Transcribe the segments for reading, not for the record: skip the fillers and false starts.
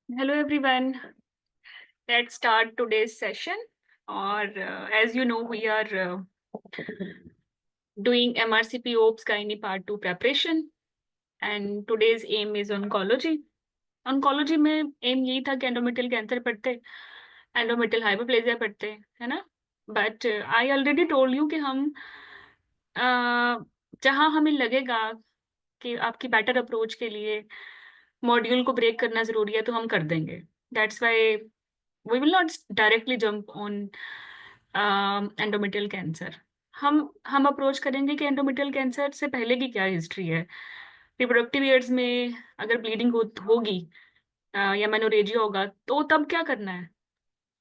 Hello everyone. Let's start today's session. Or as you know, we are doing MRCP OPS Gynae Part 2 preparation, and today's aim is oncology. Oncology में aim यही था कि endometrial cancer पढ़ते, endometrial hyperplasia पढ़ते, है ना? But I already told you कि हम जहाँ हमें लगेगा कि आपकी बेटर अप्रोच के लिए मॉड्यूल को ब्रेक करना जरूरी है तो हम कर देंगे. That's why we will not directly jump on endometrial cancer. हम अप्रोच करेंगे कि एंडोमेट्रियल कैंसर से पहले की क्या हिस्ट्री है, रिप्रोडक्टिव ईयर्स में अगर ब्लीडिंग होगी या मेनोरेजिया होगा तो तब क्या करना है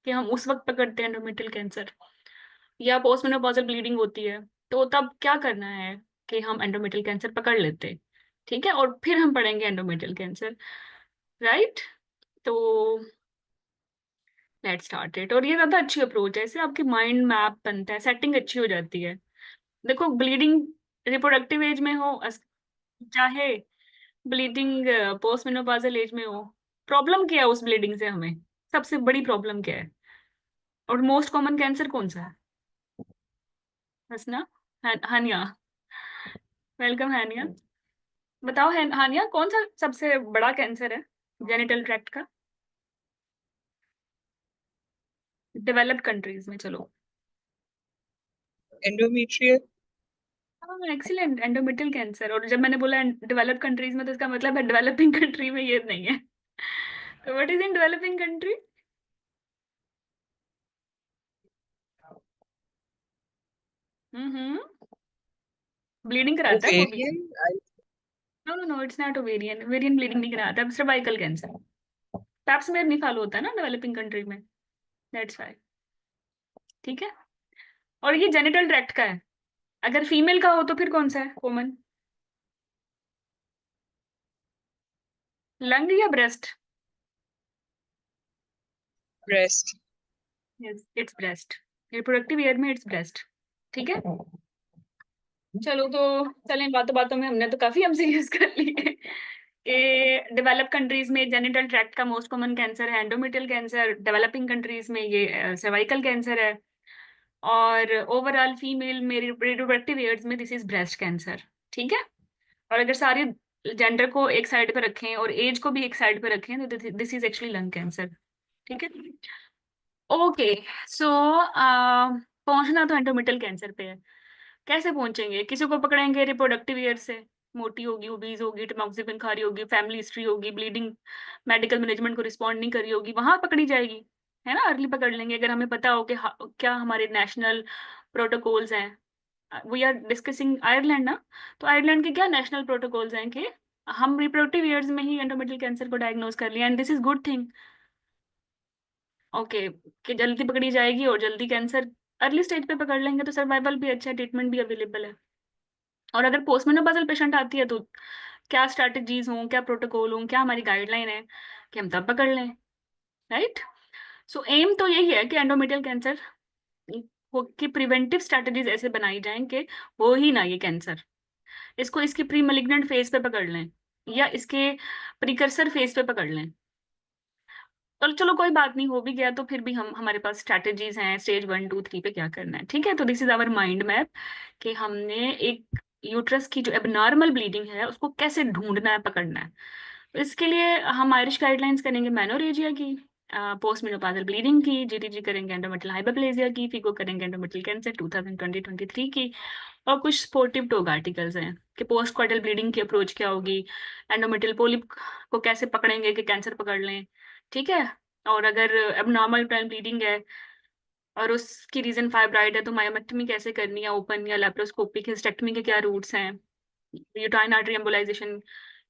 कि हम उस वक्त पकड़ते हैं एंडोमेट्रियल कैंसर, या पोस्ट मेनोपॉजल ब्लीडिंग होती है तो तब क्या करना है कि हम एंडोमेट्रियल कैंसर पकड़ लेते. ठीक है, और फिर हम पढ़ेंगे एंडोमेट्रियल कैंसर, राइट? तो लेट्स स्टार्ट इट. और ये ज्यादा अच्छी अप्रोच है, इससे आपकी माइंड मैप बनता है, सेटिंग अच्छी हो जाती है. देखो, ब्लीडिंग रिप्रोडक्टिव एज में हो चाहे ब्लीडिंग पोस्ट मेनोपॉजल एज में हो, प्रॉब्लम क्या है उस ब्लीडिंग से हमें? सबसे बड़ी प्रॉब्लम क्या है? और मोस्ट कॉमन कैंसर कौन सा है? हंसना. हानिया, वेलकम हानिया. बताओ हानिया, कौन सा सबसे बड़ा कैंसर है जेनिटल ट्रैक्ट का डेवलप्ड कंट्रीज में? चलो. एंडोमेट्रियल. हाँ, एक्सीलेंट, एंडोमेट्रियल कैंसर. और जब मैंने बोला डेवलप्ड कंट्रीज में तो इसका मतलब है डेवलपिंग कंट्री में ये नहीं है. तो what is in developing country? Hmm. Bleeding कराता है वो भी? Ovarian. No no no, it's not ovarian. Ovarian bleeding नहीं कराता है, सर्वाइकल कैंसर. पैप स्मेयर नहीं फॉलो होता है ना डेवलपिंग कंट्री में, दैट्स व्हाई. ठीक है. और ये जेनिटल ट्रैक्ट का है. अगर फीमेल का हो तो फिर कौन सा है कॉमन? लंग या breast? Breast. Yes, it's breast. Reproductive year में इट्स ब्रेस्ट. ठीक है. चलो तो चलें, बातों बातों में हमने तो काफी हमसे यूज कर लिए कि डेवलप कंट्रीज में जेनिटल ट्रैक्ट का मोस्ट कॉमन कैंसर है एंडोमेट्रियल कैंसर, डेवलपिंग कंट्रीज में ये सर्वाइकल कैंसर है, और ओवरऑल फीमेल में रिप्रोडक्टिव ईयर्स में दिस इज ब्रेस्ट कैंसर. ठीक है. और अगर सारे जेंडर को एक साइड पे रखें और एज को भी एक साइड पे रखें तो this is actually lung cancer. ठीक है. ओके. सो पहुंचना तो एंडोमेट्रियल कैंसर पे है. कैसे पहुंचेंगे? किसी को पकड़ेंगे रिप्रोडक्टिव ईयर से, मोटी होगी, ओबीज होगी, टमॉक्सिफिन खा रही होगी, फैमिली हिस्ट्री होगी, ब्लीडिंग मेडिकल मैनेजमेंट को रिस्पॉन्ड नहीं कर रही होगी, वहां पकड़ी जाएगी, है ना? अर्ली पकड़ लेंगे अगर हमें पता हो कि क्या हमारे नेशनल प्रोटोकॉल्स हैं. वी आर डिस्कसिंग आयरलैंड ना, तो आयरलैंड के क्या नेशनल प्रोटोकॉल्स हैं कि हम रिप्रोडक्टिव ईयर्स में ही एंडोमेट्रियल कैंसर को डायग्नोज कर लिया, and this is good thing. Okay, कि जल्दी पकड़ी जाएगी और जल्दी कैंसर अर्ली स्टेज पे पकड़ लेंगे तो सर्वाइवल भी अच्छा है, ट्रीटमेंट भी अवेलेबल है. और अगर पोस्ट मेनोपॉजल पेशेंट आती है तो क्या स्ट्रैटेजीज हों, क्या प्रोटोकॉल हों, क्या हमारी गाइडलाइन है कि हम तब पकड़ लें, राइट? सो एम तो यही है कि एंडोमेट्रियल कैंसर की प्रिवेंटिव स्ट्रैटेजीज ऐसे बनाई जाएं कि हो ही ना ये कैंसर, इसको इसकी प्री मलिग्नेंट फेज पे पकड़ लें या इसके प्रिकर्सर फेज पे पकड़ लें. और चलो कोई बात नहीं, हो भी गया तो फिर भी हम हमारे पास स्ट्रैटेजीज हैं स्टेज 1 2 3 पे क्या करना है. ठीक है. तो this is our mind map कि हमने एक यूट्रस की जो एबनॉर्मल ब्लीडिंग है उसको कैसे ढूंढना है, पकड़ना है. तो इसके लिए हम आयरिश गाइडलाइंस करेंगे मेनोरेजिया की, पोस्ट मेनोपॉजल ब्लीडिंग की, जीटीजी करेंगे एंडोमेट्रियल हाइपरप्लेजिया की, फीको करेंगे एंडोमेट्रियल कैंसर 2020-23 की, और कुछ सपोर्टिव टॉक आर्टिकल्स हैं कि पोस्ट कॉइटल ब्लीडिंग की अप्रोच क्या होगी, एंडोमेट्रियल पोलिप को कैसे पकड़ेंगे कि कैंसर पकड़ लें. ठीक है. और अगर एबनॉर्मल ब्लीडिंग है और उसकी रीजन फाइब्राइड है तो मायोमेक्टमी कैसे करनी है, ओपन या लेप्रोस्कोपिक, हिस्टेक्टमी के क्या रूट्स हैं, यूटाइन आर्टरी एम्बोलाइजेशन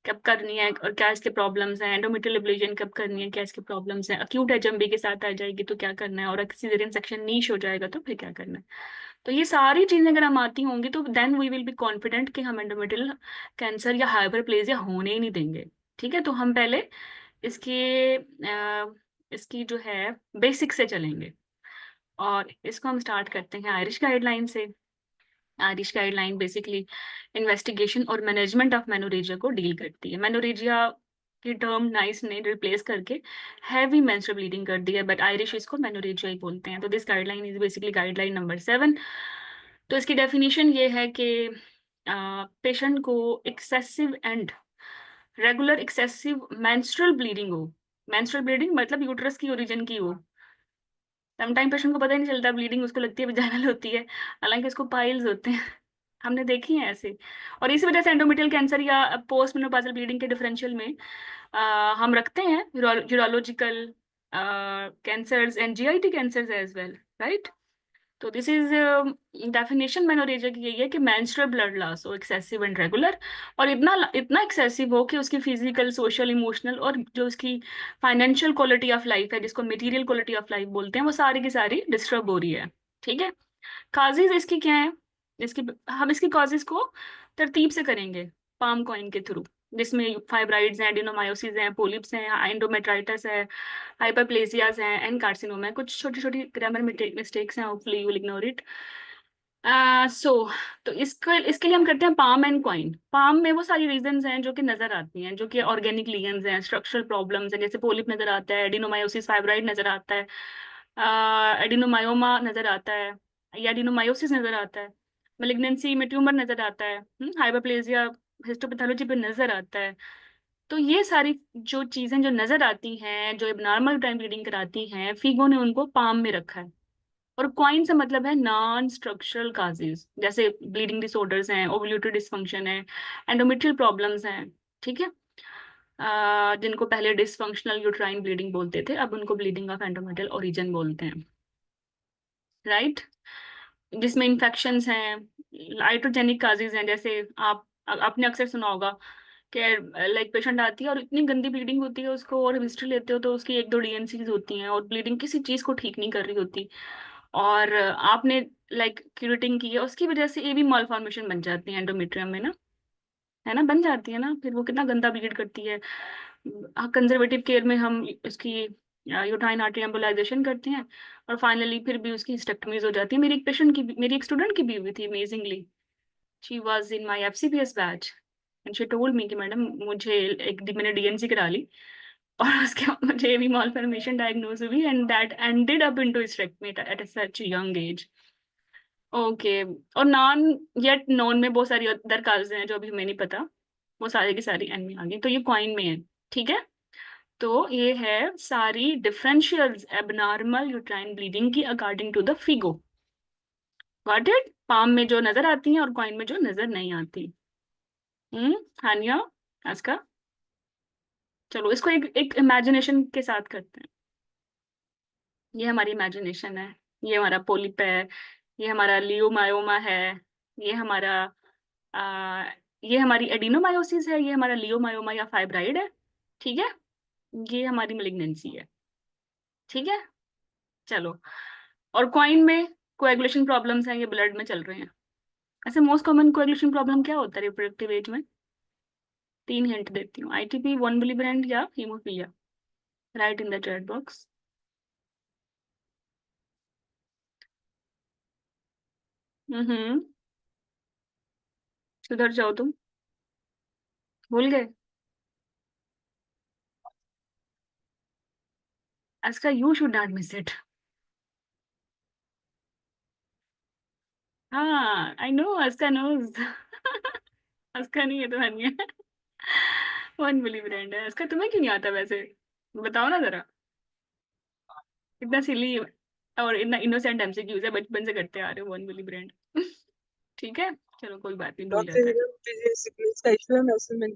कब करनी है और क्या इसके प्रॉब्लम्स हैं, एंडोमेट्रियल एब्लेशन कब करनी है, क्या इसके प्रॉब्लम्स हैं, अक्यूट एचएमबी के साथ आ जाएगी तो क्या करना है, और सिजेरियन सेक्शन नीश हो जाएगा तो फिर क्या करना है. तो ये सारी चीजें अगर हम आती होंगी तो then we will be confident कि हम एंडोमेट्रियल कैंसर या हाइपरप्लेजिया होने ही नहीं देंगे. ठीक है. तो हम पहले इसके इसकी जो है बेसिक से चलेंगे, और इसको हम स्टार्ट करते हैं आयरिश गाइडलाइन से. आयरिश गाइडलाइन बेसिकली इन्वेस्टिगेशन और मैनेजमेंट ऑफ मेनोरेजिया को डील करती है. मेनोरेजिया ये टर्म नाइस ने रिप्लेस करके हैवी मेंस्ट्रुअल ब्लीडिंग कर दिया, बट आयरिश इसको मेनोरेजिया ही बोलते हैं। तो this guideline is basically guideline number 7। तो इसकी डेफिनेशन ये है कि पेशेंट को excessive and regular excessive menstrual bleeding हो। मेंस्ट्रुअल ब्लीडिंग मतलब यूट्रस की ओरिजिन की हो। समटाइम पेशेंट को पता ही नहीं चलता ब्लीडिंग उसको लगती है विजाइनल होती है, हालांकि उसको पाइल्स होते हैं। हमने देखी है ऐसे। और इसी वजह से एंडोमेट्रियल कैंसर या पोस्ट मेनोपाजल ब्लीडिंग के डिफरेंशियल में हम रखते हैं urological cancers and GIT cancers as well, right. तो दिस इज डेफिनेशन मेनोरेजिया की यही है कि मेंस्ट्रुअल ब्लड लॉस हो एक्सेसिव एंड रेगुलर, और इतना इतना एक्सेसिव हो कि उसकी फिजिकल सोशल इमोशनल और जो उसकी फाइनेंशियल क्वालिटी ऑफ लाइफ है, जिसको मटेरियल क्वालिटी ऑफ लाइफ बोलते हैं, वो सारी की सारी डिस्टर्ब हो रही है। ठीक है। काजेज इसकी क्या है, इसकी हम इसकी कॉजेज को तरतीब से करेंगे पाम कॉइन के थ्रू, जिसमें फाइब्राइड्स हैं, एडिनोमायोसिस हैं, पोलिप्स हैं, एंडोमेट्राइटिस है, हाइपरप्लेसियाज हैं, एंड कार्सिनोमा है। कुछ छोटी छोटी ग्रामर मिस्टेक्स हैं, hopefully you will ignore it. So तो इसके लिए हम करते हैं पाम एंड क्वाइन। पाम में वो सारी रीजंस हैं जो कि नजर आती हैं, जो कि ऑर्गेनिक लीजन्स हैं, स्ट्रक्चरल प्रॉब्लम्स हैं, जैसे पोलिप नजर आता है, एडिनोमायोसिस फाइब्राइड नजर आता है, एडिनोमायोमा नजर आता है, या एडिनोमायोसिस नजर आता है, मेलिग्नेंसी में ट्यूमर नजर आता है, हाइपरप्लेजिया हिस्टोपैथोलॉजी पे नजर आता है। तो ये सारी जो चीजें जो नजर आती हैं, जो एबनॉर्मल टाइम ब्लीडिंग कराती हैं, फीगो ने उनको पाम में रखा है। और क्वाइन से मतलब है नॉन स्ट्रक्चरल काजेज, जैसे ब्लीडिंग डिसऑर्डर्स हैं, ओव्यूलेटरी डिसफंक्शन है, एंडोमेट्रियल प्रॉब्लम्स हैं। ठीक है। जिनको पहले डिसफंक्शनल यूट्राइन ब्लीडिंग बोलते थे, अब उनको ब्लीडिंग ऑफ एंडोमेट्रियल ओरिजिन बोलते हैं, राइट। जिसमें इन्फेक्शंस हैं, लाइटोजेनिक काजेज हैं, जैसे आपने अक्सर सुना होगा कि लाइक पेशेंट आती है और इतनी गंदी ब्लीडिंग होती है उसको, और हिस्ट्री लेते हो तो उसकी 1-2 डीएनसीज होती हैं और ब्लीडिंग किसी चीज को ठीक नहीं कर रही होती, और आपने लाइक क्यूरेटिंग की है, उसकी वजह से ये भी मालफॉर्मेशन बन जाती है एंडोमेट्रियम में ना, है ना, बन जाती है ना, फिर वो कितना गंदा ब्लीड करती है। कंजर्वेटिव केयर में हम उसकी यूट्राइन आर्टरी एम्बोलाइजेशन करते हैं, और फाइनली फिर भी उसकी हिस्टेक्टमीज हो जाती है। मेरी एक स्टूडेंट की भी हुई थी amazingly. She was in my FCPS batch and she told me कि मैडम मुझे मैंने डीएनसी करा ली, और उसके बाद मुझे भी मालफॉर्मेशन डायग्नोज हुई, and that ended up into hysterectomy at such young age. Okay. और नॉन येट नॉन में बहुत सारी अदर काजेज हैं जो अभी हमें नहीं पता, वो सारी की सारी एन में आ गई, तो ये क्वाइन में है। ठीक है। तो ये है सारी डिफरेंशियल्स एबनॉर्मल यूट्राइन ब्लीडिंग की according to the FIGO. Got it. PALM में जो नजर आती हैं और क्वाइन में जो नजर नहीं आती। हानिया आस्का, चलो इसको एक इमेजिनेशन के साथ करते हैं। ये हमारी इमेजिनेशन है, ये हमारा पोलिप है, ये हमारा लियोमायोमा है, ये हमारा आ, ये हमारी एडिनोमायोसिस है, ये हमारा लियोमायोमा या फाइब्राइड है। ठीक है। ये हमारी मेलिग्नेंसी है। ठीक है। चलो। और क्वाइन में कोएगुलेशन प्रॉब्लम्स हैं, ये ब्लड में चल रहे हैं। ऐसे मोस्ट कॉमन कोएगुलेशन प्रॉब्लम क्या होता है रिप्रोडक्टिव एज में? 3 हिंट देती हूँ, आईटीपी, वन विली ब्रांड या hemophilia. Write in the chat box. Hmm. सुधर जाओ तुम, भूल गए। Aska, you should not miss it. हाँ, I know, Aska knows. Aska नहीं है तो हनी है। वन विली ब्रांड है Aska। तुम्हें क्यों नहीं आता वैसे, बताओ ना जरा। इतना सिली और इतना इनोसेंट एमसीक्यूज है, बचपन से करते आ रहे हो वन विली ब्रांड। ठीक है। चलो कोई बात नहीं, भूल डॉक्टर जाता है। हिरन मुझे सिकनेस का इशू है, मैं उसमें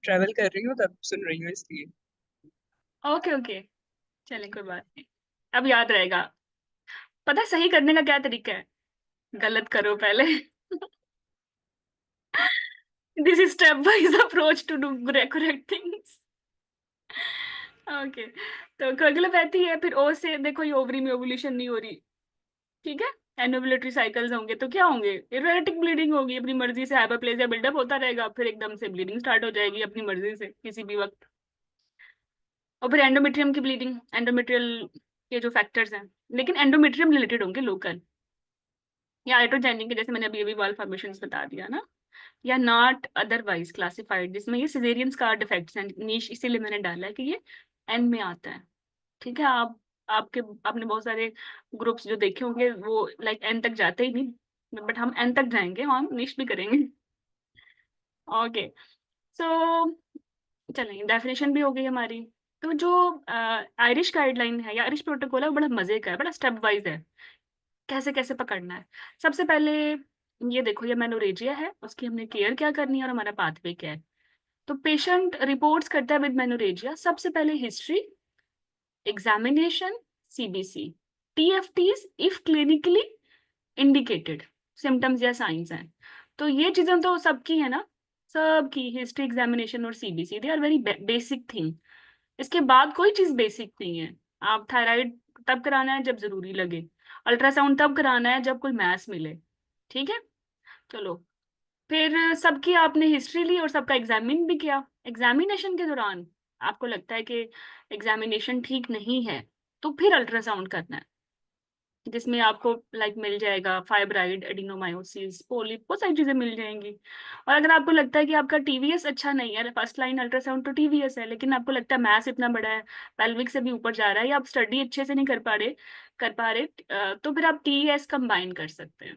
ट्रैवल कर रही हूँ तब सुन रही हूँ इसलिए। ओके ओके, चलें कोई बात नहीं, अब याद रहेगा। पता है सही करने का क्या तरीका है? गलत करो पहले। This is step wise approach to do correct things. Okay. तो कोगुलोपैथी है, फिर ओ से देखो ये ओवरी में ओवुलेशन नहीं हो रही। ठीक है। एनोवुलेटरी साइकिल्स होंगे तो क्या होंगे, इरेटिक ब्लीडिंग होगी, अपनी मर्जी से हाइपरप्लेजिया बिल्डअप होता रहेगा, फिर एकदम से ब्लीडिंग स्टार्ट हो जाएगी अपनी मर्जी से किसी भी वक्त। और फिर एंडोमेट्रियम की ब्लीडिंग, एंडोमेट्रियल के जो फैक्टर्स हैं, लेकिन एंडोमेट्रियम रिलेटेड होंगे लोकल या आइट्रोजेनिक के, जैसे मैंने अभी अभी वाल फॉर्मेशन बता दिया ना। या नॉट अदरवाइज क्लासिफाइड, जिसमें ये सिजेरियन स्कार डिफेक्ट्स हैं, नीश इसीलिए मैंने डाला है कि ये एन में आता है। ठीक है, आपने बहुत सारे ग्रुप्स जो देखे होंगे वो लाइक एन तक जाते ही नहीं, बट हम एन तक जाएंगे, हम निश भी करेंगे। ओके, सो चलेंगे, डेफिनेशन भी हो गई हमारी। तो जो आयरिश गाइडलाइन है या आयरिश प्रोटोकॉल है वो बड़ा मजे का है, बड़ा स्टेप वाइज है, कैसे कैसे पकड़ना है। सबसे पहले ये देखो, ये मेनोरेजिया है, उसकी हमने केयर क्या करनी है और हमारा पाथवे क्या है। तो पेशेंट रिपोर्ट्स करता है विद मेनोरेजिया, सबसे पहले history, examination, CBC, TFTs if clinically indicated symptoms या साइंस हैं। तो ये चीजें तो सबकी है ना, सबकी हिस्ट्री, एग्जामिनेशन और CBC, they are very basic thing. इसके बाद कोई चीज बेसिक नहीं है। आप थायराइड तब कराना है जब जरूरी लगे, अल्ट्रासाउंड तब कराना है जब कोई मैस मिले। ठीक है, चलो, फिर सबकी आपने हिस्ट्री ली और सबका एग्जामिन भी किया। एग्जामिनेशन के दौरान आपको लगता है कि एग्जामिनेशन ठीक नहीं है, तो फिर अल्ट्रासाउंड करना है, जिसमें आपको लाइक मिल जाएगा फाइब्राइड, एडिनोमायोसिस, पोलिप, बहुत सारी चीजें मिल जाएंगी। और अगर आपको लगता है कि आपका टीवीएस अच्छा नहीं है, फर्स्ट लाइन अल्ट्रासाउंड तो टीवीएस है, लेकिन आपको लगता है मैस इतना बड़ा है, पेल्विक से भी ऊपर जा रहा है, या आप स्टडी अच्छे से नहीं कर पा रहे तो फिर आप टीएस कंबाइन कर सकते हैं।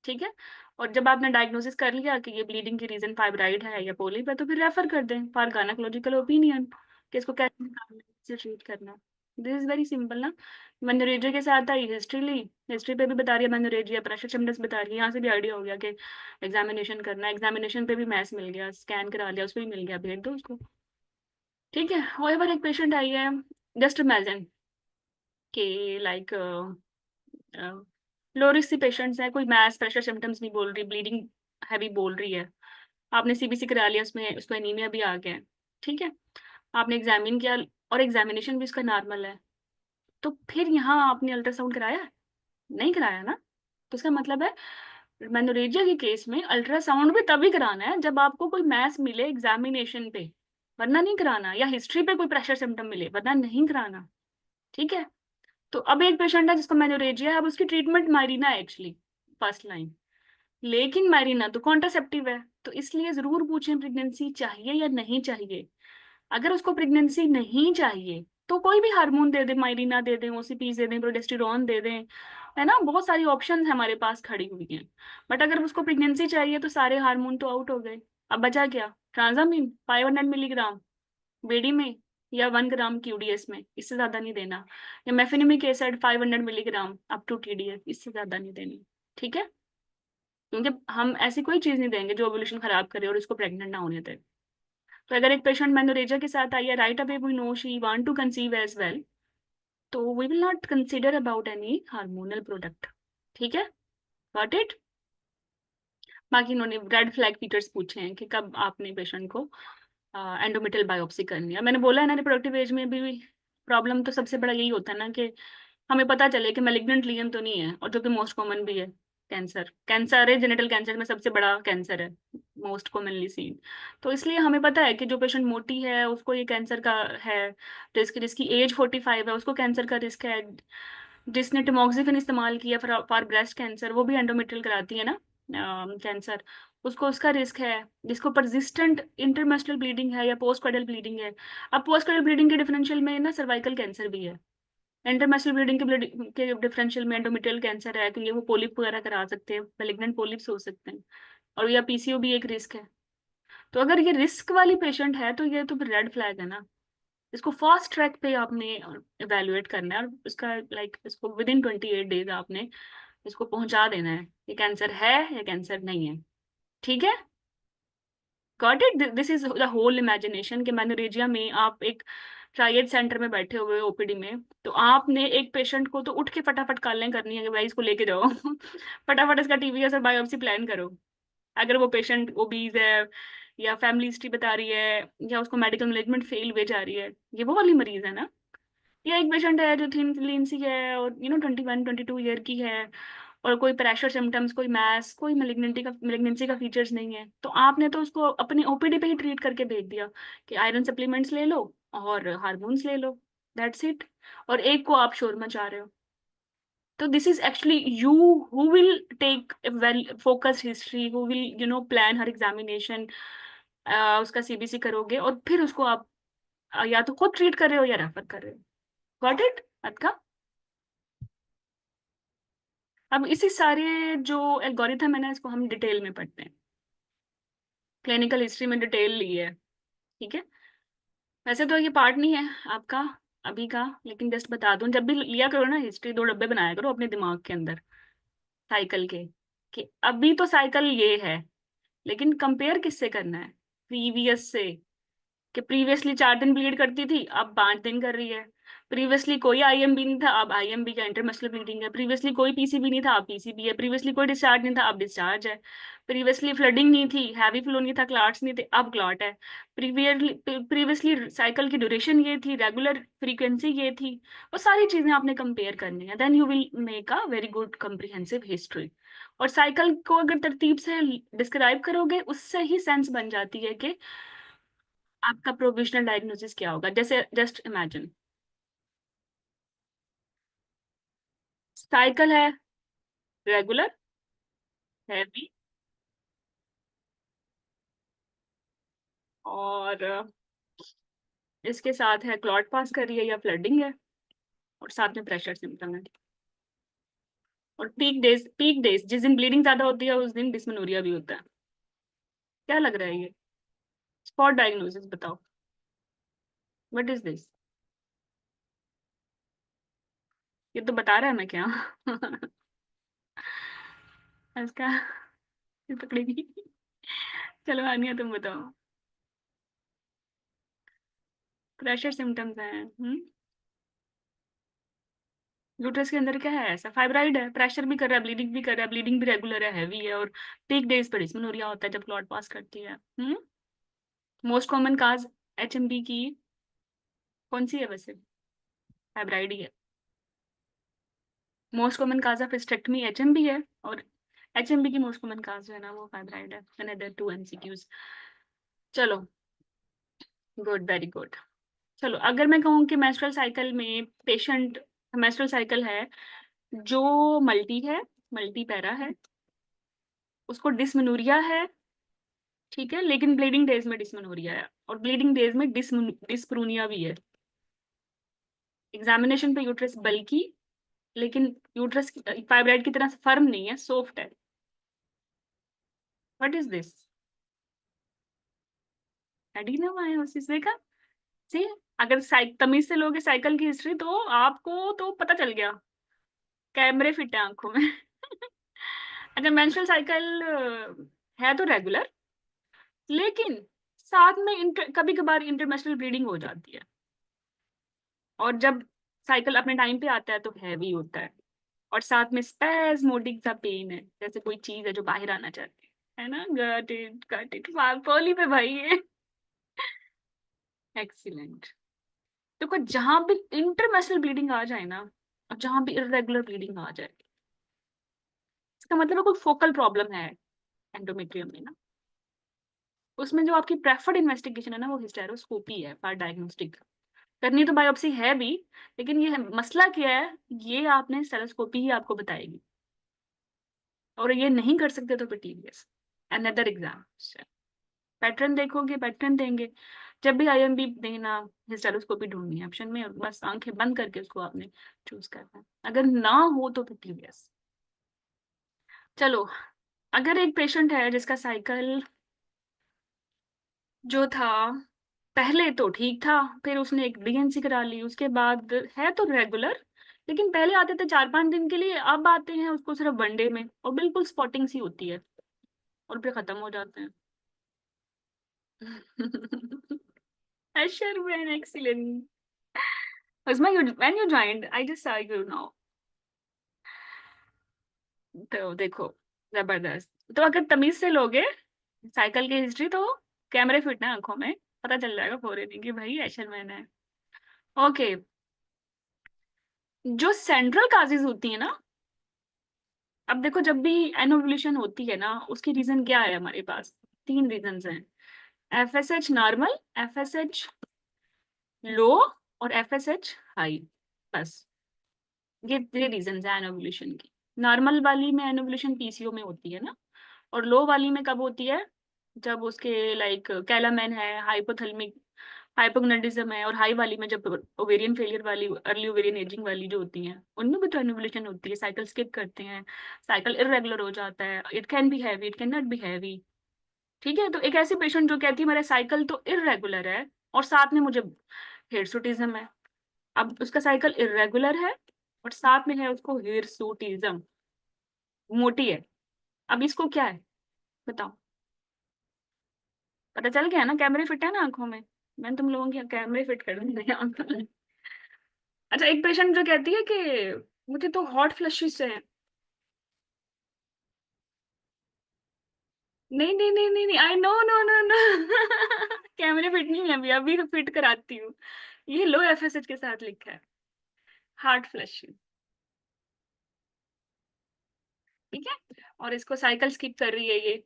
ठीक है, और जब आपने डायग्नोसिस कर लिया कि ये ब्लीडिंग की रीजन फाइब्राइड है या पोलिप है, तो फिर रेफर कर दें फॉर गायनेकोलॉजिकल ओपिनियन कि इसको कैसे निकालना है, कैसे ट्रीट करना है। दिस इज वेरी सिंपल ना। मेनोरेजिया के साथ आई हिस्ट्री ली, हिस्ट्री पे भी बता रही है मेनोरेजिया, प्रेशर सिम्टम्स बता रही है, यहाँ से भी आइडिया हो गया कि एग्जामिनेशन करना है, एग्जामिनेशन पे भी मैथ्स मिल गया, स्कैन करा लिया, उसको भी मिल गया, भेज दो उसको। ठीक है, और एक पेशेंट आई है, जस्ट इमेजिन कि लाइक लो रिस्क सी पेशेंट्स है, कोई मैथ्स प्रेशर सिम्टम्स नहीं बोल रही, ब्लीडिंग हैवी बोल रही है, आपने सीबीसी करा लिया, उसमें उसको एनीमिया भी आ गया है। ठीक है, आपने एग्जामिन किया और एग्जामिनेशन भी उसका नॉर्मल है, तो फिर यहाँ आपने अल्ट्रासाउंड कराया? नहीं कराया ना। तो इसका मतलब है मेनोरेजिया के केस में अल्ट्रासाउंड भी तभी कराना है जब आपको कोई मैस मिले एग्जामिनेशन पे, वरना नहीं कराना, या हिस्ट्री पे कोई प्रेशर सिम्टम मिले, वरना नहीं कराना। ठीक है, तो अब एक पेशेंट है जिसको मेनोरेजिया है, अब उसकी ट्रीटमेंट मायरीना है एक्चुअली, फर्स्ट लाइन, लेकिन मायरीना तो कॉन्ट्रासेप्टिव है, तो इसलिए जरूर पूछें प्रेगनेंसी चाहिए या नहीं चाहिए। अगर उसको प्रेगनेंसी नहीं चाहिए तो कोई भी हार्मोन दे दें, मायरीना दे दें, ओसीपीज दे दें, प्रोजेस्टेरोन दे दें, है ना, बहुत सारी ऑप्शन हमारे पास खड़ी हुई हैं। बट अगर उसको प्रेगनेंसी चाहिए तो सारे हार्मोन तो आउट हो गए, अब बचा क्या? ट्रांजामिन 500 मिलीग्राम बेडी में, या 1 ग्राम क्यूडीएस में, इससे ज्यादा नहीं देना, या mefenamic acid 500 milligram up to TDS, इससे ज्यादा नहीं देनी। ठीक है, क्योंकि हम ऐसी कोई चीज नहीं देंगे जो ओव्यूलेशन खराब करे और इसको प्रेग्नेंट ना होने दे। तो अगर एक पेशेंट मेनोरेजिया के साथ आई है, right away we know she want to conceive as well, तो we will not consider about any hormonal product. ठीक है, गॉट इट। बाकी इन्होंने रेड फ्लैग फीचर्स पूछे हैं कि कब आपने पेशेंट को एंडोमेट्रियल बायोप्सी करनी है। मैंने बोला है ना, रिप्रोडक्टिव एज में भी प्रॉब्लम तो सबसे बड़ा यही होता है ना कि हमें पता चले कि मैलिग्नेंट लीजन तो नहीं है, और जो कि मोस्ट कॉमन भी है। कैंसर, कैंसर है, जेनिटल कैंसर में सबसे बड़ा कैंसर है, मोस्ट कॉमनली सीन। तो इसलिए हमें पता है कि जो पेशेंट मोटी है उसको ये कैंसर का है रिस्क, जिसकी एज 45 है उसको कैंसर का रिस्क है, जिसने टिमोक्सिफिन इस्तेमाल किया फॉर ब्रेस्ट कैंसर, वो भी एंडोमेट्रियल कराती है ना कैंसर, उसको उसका रिस्क है। जिसको परसिस्टेंट इंटरमेस्टल ब्लीडिंग है या पोस्ट कॉइडल ब्लीडिंग है, अब पोस्ट कॉइडल ब्लीडिंग के डिफरेंशियल में ना सर्वाइकल कैंसर भी है, इंटरमेस्टल ब्लीडिंग के डिफरेंशियल में एंडोमेट्रियल कैंसर है, क्योंकि वो पोलिप वगैरह करा सकते हैं, मेलिग्नेंट पोलिप्स हो सकते हैं, और या पीसीओ भी एक रिस्क है। तो अगर ये रिस्क वाली पेशेंट है तो ये तो फिर रेड फ्लैग है ना, इसको फास्ट ट्रैक पे आपने इवेलुएट करना है, और इसका लाइक इसको विद इन 28 डेज आपने इसको पहुंचा देना है ये कैंसर है या कैंसर नहीं है। ठीक है, got it. This is the whole imagination कि मैनोरेजिया में आप एक ट्राइएड सेंटर में बैठे हुए ओपीडी में, तो आपने एक पेशेंट को तो उठ के फटाफट कॉलिंग करनी है कि भाई इसको लेके जाओ फटाफट इसका टीवीएस और बायोप्सी प्लान करो। अगर वो पेशेंट ओबीज है, या फैमिली हिस्ट्री बता रही है, या उसको मेडिकल मैनेजमेंट फेल हुए जा रही है, ये वो वाली मरीज है ना। या एक पेशेंट है जो थिन लीन सी है और 21-22 ईयर की है, और कोई प्रेशर सिम्टम्स, कोई मैस, कोई मेलिग्नेंसी का फीचर्स नहीं है, तो आपने तो उसको अपने ओपीडी पे ही ट्रीट करके भेज दिया कि आयरन सप्लीमेंट्स ले लो और हार्मोन्स ले लो, दैट्स इट। और एक को आप शोर मचा रहे हो। तो this is actually you who will take well focused history, who will plan her examination, उसका सीबीसी करोगे और फिर उसको आप या तो खुद ट्रीट कर रहे हो या रेफर कर रहे हो। गॉट इट अतका? अब इसी सारे जो एल्गोरिथम है ना, इसको हम डिटेल में पढ़ते हैं, क्लिनिकल हिस्ट्री में डिटेल ली है, ठीक है। वैसे तो ये पार्ट नहीं है आपका अभी का, लेकिन जस्ट बता दूं, जब भी लिया करो ना हिस्ट्री, 2 डब्बे बनाया करो अपने दिमाग के अंदर साइकिल के, कि अभी तो साइकिल ये है, लेकिन कंपेयर किससे करना है, प्रीवियस से, कि प्रीवियसली 4 दिन ब्लीड करती थी अब 5 दिन कर रही है, प्रीवियसली कोई आईएमबी नहीं था अब आईएमबी का इंटरमस्कुलर ब्लीडिंग है, प्रीवियसली कोई पीसीबी नहीं था अब पीसीबी है, प्रीवियसली कोई डिस्चार्ज नहीं था अब डिस्चार्ज है, प्रीवियसली फ्लडिंग नहीं थी, हैवी फ्लो नहीं था, क्लॉट्स नहीं थे अब क्लॉट है, प्रीवियसली साइकिल की ड्यूरेशन ये थी, रेगुलर फ्रीक्वेंसी ये थी। वो सारी चीजें आपने कंपेयर करनी है, then you will make a very good comprehensive history. और साइकिल को अगर तरतीब से डिस्क्राइब करोगे उससे ही सेंस बन जाती है कि आपका प्रोविजनल डायग्नोसिस क्या होगा। जैसे जस्ट इमेजिन साइकिल है, रेगुलर, हैवी, और इसके साथ है क्लॉट पास कर रही है या फ्लडिंग है, और साथ में प्रेशर सिम्टम है, और पीक डेज जिस दिन ब्लीडिंग ज्यादा होती है उस दिन डिस्मेनोरिया भी होता है। क्या लग रहा है ये? स्पॉट डायग्नोसिस बताओ, व्हाट इज दिस? ये तो बता रहा है मैं क्या इसका ये पकड़ेगी चलो आनिया तुम बताओ। प्रेशर सिम्टम्स हैं। यूट्रस के अंदर क्या है ऐसा? फाइब्राइड है, प्रेशर भी कर रहा है, ब्लीडिंग भी कर रहा है, ब्लीडिंग भी रेगुलर है, हैवी है, और पीक डेज पर डिस्मेनोरिया होता है जब क्लॉट पास करती है। मोस्ट कॉमन काज एचएमबी की कौन सी है वैसे? फाइब्राइड ही है। Most common cause of hysterectomy HMB है, और एचएमबी की मोस्ट कॉमन काज जो है ना वो फाइब्राइड है। Another 2 MCQs। चलो, गुड, वेरी गुड। चलो, अगर मैं कहूँ कि मेंस्ट्रुअल साइकिल में पेशेंट, मेंस्ट्रुअल साइकिल है जो मल्टी है, मल्टी पैरा है, उसको डिस्मेनोरिया है, ठीक है, लेकिन ब्लीडिंग डेज में डिस्मेनोरिया है, और ब्लीडिंग डेज में डिस्प्रूनिया भी है। एग्जामिनेशन पे यूट्रस बल्की, लेकिन यूट्रस फाइब्राइड की तरह फर्म नहीं है, सॉफ्ट है। What is this? एडिनोमायोसिस देखा? सी, अगर तमीज से लोगे साइकिल की हिस्ट्री तो आपको तो पता चल गया, कैमरे फिट है आंखों में अच्छा, मेंस्ट्रुअल साइकिल है तो रेगुलर, लेकिन साथ में कभी कभार इंटरमेंस्ट्रुअल ब्लीडिंग हो जाती है, और जब साइकिल अपने टाइम पे आता है तो हैवी होता है, और साथ में स्पेस्मोडिक सा पेन है, जैसे कोई चीज है जो बाहर आना चाहती है ना। गॉट इट पोली पे भाई है। एक्सीलेंट। देखो, जहां भी इंटरमेस्टल ब्लीडिंग आ जाए ना, और जहां भी इरेगुलर ब्लीडिंग आ जाए, इसका मतलब है कोई फोकल प्रॉब्लम है एंडोमेट्रियम में ना। उसमें जो आपकी प्रेफर्ड इन्वेस्टिगेशन है ना वो हिस्टेरोस्कोपी है फॉर डायग्नोस्टिक। करनी तो बायोप्सी है भी, लेकिन ये मसला क्या है, ये आपने स्टेरोस्कोपी ही आपको बताएगी, और ये नहीं कर सकते तो फिर टीबीएस, अनदर एग्जाम। पैटर्न देखोगे, पैटर्न देंगे, जब भी आईएमबी देना, हिस्टेरोस्कोपी ढूंढनी है ऑप्शन में, और बस आंखें बंद करके उसको आपने चूज करना है, अगर ना हो तो फिर टीबीएस। चलो, अगर एक पेशेंट है जिसका साइकिल जो था पहले तो ठीक था, फिर उसने एक डीएनसी करा ली, उसके बाद है तो रेगुलर, लेकिन पहले आते थे 4-5 दिन के लिए, अब आते हैं उसको सिर्फ वनडे में, और बिल्कुल स्पॉटिंग सी होती है, और फिर खत्म हो जाते हैं Asherman, excellent. Usma, when you joined, I just saw you now. तो देखो, जबरदस्त। तो अगर तमीज से लोगे साइकिल की हिस्ट्री तो कैमरे फिट ना आंखों में, पता चल जाएगा फॉरेन की भाई एशरमैन है। ओके, जो सेंट्रल काजेज होती है ना, अब देखो जब भी एनोवुलेशन होती है ना, उसकी रीजन क्या है हमारे पास? 3 रीजन हैं, एफएसएच नॉर्मल, एफएसएच लो, और एफएसएच हाई, बस। ये रीजन है एनोवुलेशन की। नॉर्मल वाली में एनोवुलेशन पीसीओ में होती है ना, और लो वाली में कब होती है, जब उसके लाइक कैलामेन है, हाइपोथैलेमिक हाइपोगोनाडिज्म है, और हाई वाली में जब ओवेरियन फेलियर वाली, अर्ली ओवेरियन एजिंग वाली जो होती हैं, उनमें भी तो एनोवुलेशन होती है, साइकिल स्किप करते हैं, साइकिल इरेगुलर हो जाता है, it can B heavy, it can not be heavy. ठीक है, तो एक ऐसी पेशेंट जो कहती है मेरा साइकिल तो इरेगुलर है और साथ में मुझे हिरसुटिज्म है। अब उसका साइकिल इरेगुलर है और साथ में है उसको हिरसुटिज्म, मोटी है। अब इसको क्या है बताओ। पता चल गया ना, कैमरे फिट है ना आंखों में। मैंने तुम लोगों के कैमरे फिट कर दूंगी आंखों में। अच्छा, एक पेशेंट जो कहती है कि मुझे तो हॉट फ्लशेस है। नहीं नहीं नहीं नहीं नहीं, I know, no no no. कैमरे फिट नहीं है, अभी अभी फिट कराती हूँ। ये लो एफएसएच के साथ लिखा है, हार्ट फ्लशेस। ठीक है, और इसको साइकिल स्किप कर रही है ये,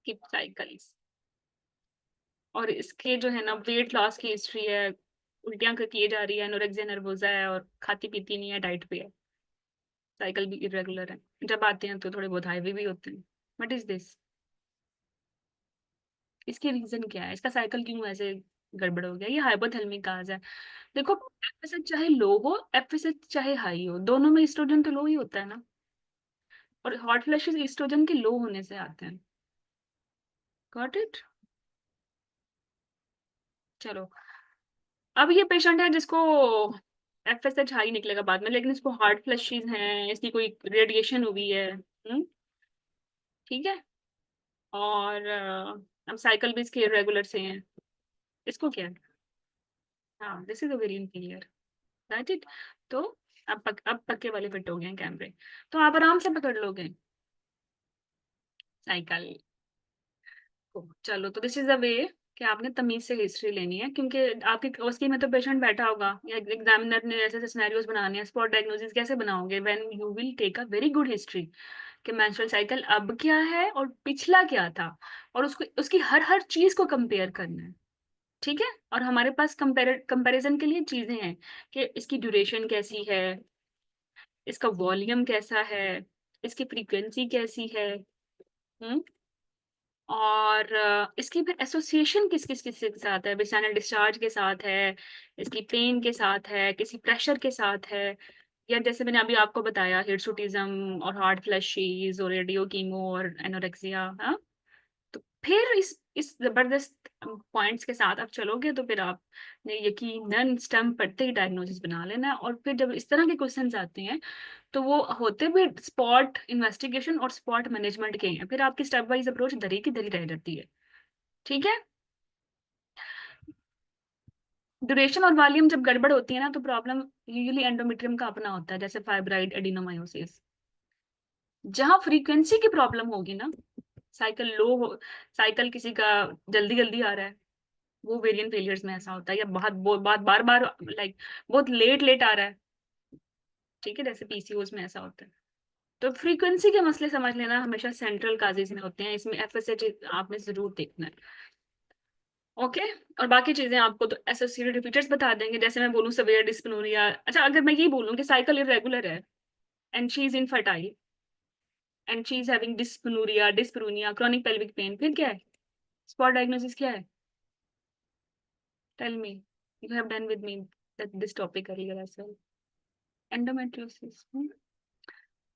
स्किप साइकिल्स। और इसके जो है ना वेट लॉस की हिस्ट्री है, उल्टियां किए जा रही है, एनोरेक्सिया नर्वोसा है, और खाती पीती नहीं है, डाइट पे है, साइकिल भी इरेगुलर है, जब आते हैं तो थोड़े बहुत हाईवे भी होते हैं। व्हाट इज दिस, इसके रीजन क्या है, इसका साइकिल क्यों ऐसे गड़बड़ हो गया, ये हाइपोथैलेमिक काज है। देखो, एफएसएच चाहे लो हो, एफएसएच चाहे हाई हो, दोनों में एस्ट्रोजन तो लो ही होता है ना, और हॉट फ्लैशेस एस्ट्रोजन के लो होने से आते हैं। Got it. चलो, अब ये पेशेंट है जिसको एफएसएच हाई निकलेगा बाद में, लेकिन इसको हार्ट फ्लैशेस हैं, इसकी कोई रेडिएशन हुई है। ठीक है, और अब साइकिल भी इसके इरेगुलर से हैं। इसको क्या है, हाँ this is ovarian failure, right it. तो अब पक्के वाले फिट हो गए हैं कैमरे, तो आप आराम से पकड़ लोगे साइकिल को। चलो, तो दिस इज द वे कि आपने तमीज से हिस्ट्री लेनी है, क्योंकि आपकी उसकी में तो पेशेंट बैठा होगा या एग्जामिनर ने ऐसे ऐसे सिनेरियोज बनाने हैं, स्पॉट डायग्नोसिस कैसे बनाओगे when you will take a very good history कि मेंस्ट्रुअल साइकिल अब क्या है और पिछला क्या था, और उसको उसकी हर हर चीज को कंपेयर करना है। ठीक है, और हमारे पास कंपैरिजन के लिए चीजें हैं कि इसकी ड्यूरेशन कैसी है, इसका वॉल्यूम कैसा है, इसकी फ्रीक्वेंसी कैसी है, हम्म और इसकी फिर एसोसिएशन किस किस किस के साथ है, वेजाइनल डिस्चार्ज के साथ है, इसकी पेन के साथ है, किसी प्रेशर के साथ है, या जैसे मैंने अभी आपको बताया हिरसुटिज्म और हार्ट फ्लैशेस और रेडियो कीमो और एनोरेक्सिया। हाँ, तो फिर इस जबरदस्त पॉइंट्स के साथ आप चलोगे तो फिर आपने यकीनन स्टेम पढ़ते ही डायग्नोसिस बना लेना है। और फिर जब इस तरह के क्वेश्चंस आते हैं तो वो होते भी स्पॉट इन्वेस्टिगेशन और स्पॉट मैनेजमेंट के हैं, फिर आपकी स्टेप वाइज अप्रोच धरी की धरी रह जाती है। ठीक है, ड्यूरेशन और वॉल्यूम जब गड़बड़ होती है ना, तो प्रॉब्लम यूजुअली एंडोमेट्रियम का अपना होता है, जैसे फाइब्राइड एडिनोमायोसिस। जहां फ्रीक्वेंसी की प्रॉब्लम होगी ना, साइकिल लो हो, साइकिल किसी का जल्दी जल्दी आ रहा है, वो वेरिएंट फेलियर्स में ऐसा होता है, या बहुत बार बार लाइक बहुत लेट लेट आ रहा है। ठीक है, जैसे पीसीओस में ऐसा होता है। तो फ्रीक्वेंसी के मसले समझ लेना हमेशा सेंट्रल काजेज में होते हैं, इसमें एफएसएच आपने जरूर देखना है। ओके, और बाकी चीजें आपको तो एसोसिएटेड रिपीटर्स बता देंगे, जैसे मैं बोलूँ सवेयर डिस्पनोरिया। अच्छा, अगर मैं ये बोलूँ कि साइकिल इरेगुलर है and she is infertile and she is having dysmenorrhoea, dyspareunia, chronic pelvic pain, फिर क्या है, स्पॉट डायग्नोसिस क्या है, tell me, you have done with me this topic earlier as well, endometriosis.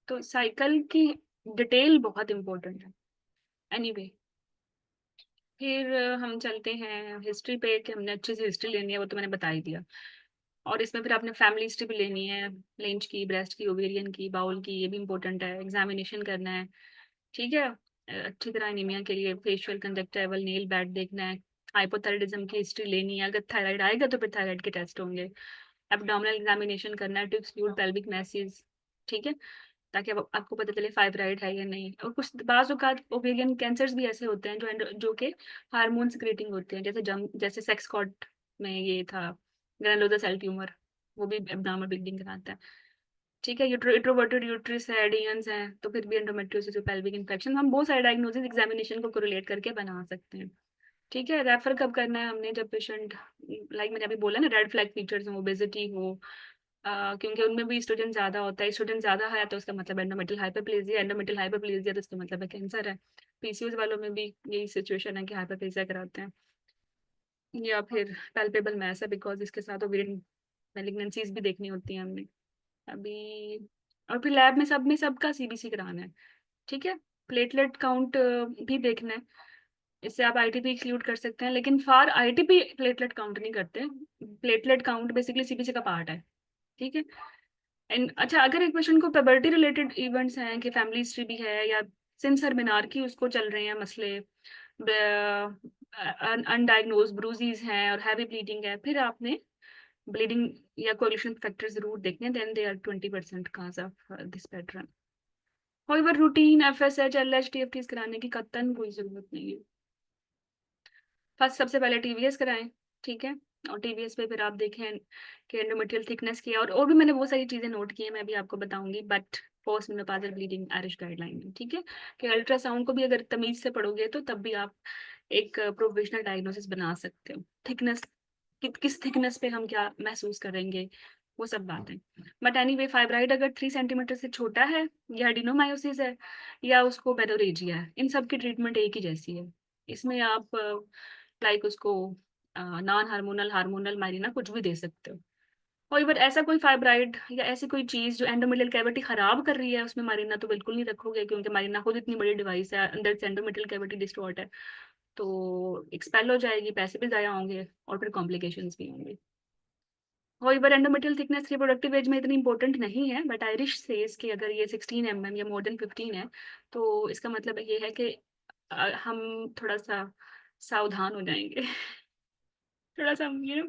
तो साइकिल की detail बहुत important है। Anyway, फिर हम चलते हैं हिस्ट्री पे, कि हमने अच्छी सी हिस्ट्री लेनी है, वो तो मैंने बता ही दिया। और इसमें फिर आपने फैमिली हिस्ट्री भी लेनी है, लेंच की, ब्रेस्ट की, ओवेरियन की, बाउल की, ये भी इंपॉर्टेंट है, एग्जामिनेशन करना है। ठीक है, अच्छी तरह एनीमिया के लिए फेशियल, कंजक्टिवल, नेल बैड देखना है। हाइपोथायराइडिज्म की हिस्ट्री लेनी है, अगर थायराइड आएगा तो फिर थायराइड के टेस्ट होंगे। एब्डोमिनल एग्जामिनेशन करना है टू एक्सक्लूड पेल्विक मैसेज। ठीक है, ताकि अब आपको पता चले फाइब्राइड है या नहीं। और कुछ बाज़ औक़ात ओवेरियन कैंसर्स भी ऐसे होते हैं जो कि हार्मोन सिक्रेटिंग होते हैं, जैसे सेक्स कॉर्ड में ये था ग्रैनुलोसा सेल ट्यूमर, वो भी एब्डोमिनल ब्लीडिंग कराता है। ठीक है, इंट्रोवर्टेड यूट्रिस है, एडियंस है, तो फिर भी एंडोमेट्रियोसिस, पेल्विक इन्फेक्शन, हम बहुत सारे डायग्नोसिस एग्जामिनेशन को कोरिलेट करके बना सकते हैं। ठीक है, रेफर कब करना है हमने, जब पेशेंट, लाइक मैंने अभी बोला ना, रेड फ्लैग फीचर्स हो, ओबेसिटी हो, क्योंकि उनमें भी स्टूडेंट ज्यादा होता है, स्टूडेंट ज्यादा है तो उसका मतलब एंडोमेट्रियल हाइपरप्लेजिया, एंडोमेट्रियल हाइपरप्लेजिया तो उसका मतलब है कैंसर है। पीसीओएस वालों में भी यही सिचुएशन है कि हाइपरप्लेजिया कराते हैं, या फिर पैल्पेबल मैस है, बिकॉज इसके साथ ओवेरियन मैलिग्नेंसीज भी देखनी होती हैं हमने अभी। और फिर लैब में सबका सीबीसी कराना है। ठीक है, प्लेटलेट काउंट भी देखना है, इससे आप आईटीपी एक्सक्लूड कर सकते हैं, लेकिन फॉर आईटीपी प्लेटलेट काउंट नहीं करते। प्लेटलेट काउंट बेसिकली सीबीसी का पार्ट है। ठीक है। एंड अच्छा, अगर एक पेशेंट को पेबर्टी रिलेटेड इवेंट्स हैं कि फैमिली हिस्ट्री भी है, या सिंस सेमिनार की उसको चल रहे हैं मसले, अनडायग्नोज ब्रूजीज हैं और हैवी ब्लीडिंग है, फिर आपने ब्लीडिंग या कोएगुलेशन फैक्टर जरूर देखने हैं, then they are 20% cause of this pattern. और रूटीन एफएसएच एलएच टीएफटीज कराने की कतई कोई जरूरत नहीं है। फर्स्ट सबसे पहले टीवीएस कराएं। ठीक है, और टीवीएस पे फिर आप देखें कि एंडोमेट्रियल थिकनेस की है, और भी मैंने बहुत सारी चीजें नोट की है, मैं भी आपको बताऊंगी, but post menopausal bleeding Irish guideline में। ठीक है, कि अल्ट्रासाउंड को भी अगर तमीज से पढ़ोगे तो तब भी आप एक प्रोविजनल डायग्नोसिस बना सकते हो। थिकनेस, किस थिकनेस पे हम क्या महसूस करेंगे, वो सब बातें। बट एनीवे, फाइब्राइड अगर 3 सेंटीमीटर से छोटा है, या एडिनोमायोसिस है, या उसको बेलोरेजिया है, इन सब की ट्रीटमेंट एक ही जैसी है। इसमें आप लाइक उसको नॉन हार्मोनल, हार्मोनल माइरिना कुछ भी दे सकते हो। और अगर ऐसा कोई फाइब्राइड या ऐसी कोई चीज जो एंडोमेट्रियल कैविटी खराब कर रही है, उसमें मारिना तो बिल्कुल नहीं रखोगे, क्योंकि मारिना खुद इतनी बड़ी डिवाइस है, अंदर से एंडोमेट्रियल कैविटी डिस्टॉर्ट है, तो एक्सपेल हो जाएगी, पैसे भी ज़ाया होंगे, और फिर कॉम्प्लिकेशंस भी होंगे। और बार एंडोमेट्रियल थिकनेस रिप्रोडक्टिव एज में इतनी इंपॉर्टेंट नहीं है, बट आयरिश सेज कि अगर ये 16 mm या मोर देन 15 है, तो इसका मतलब ये है कि हम थोड़ा सा सावधान हो जाएंगे। थोड़ा सा ये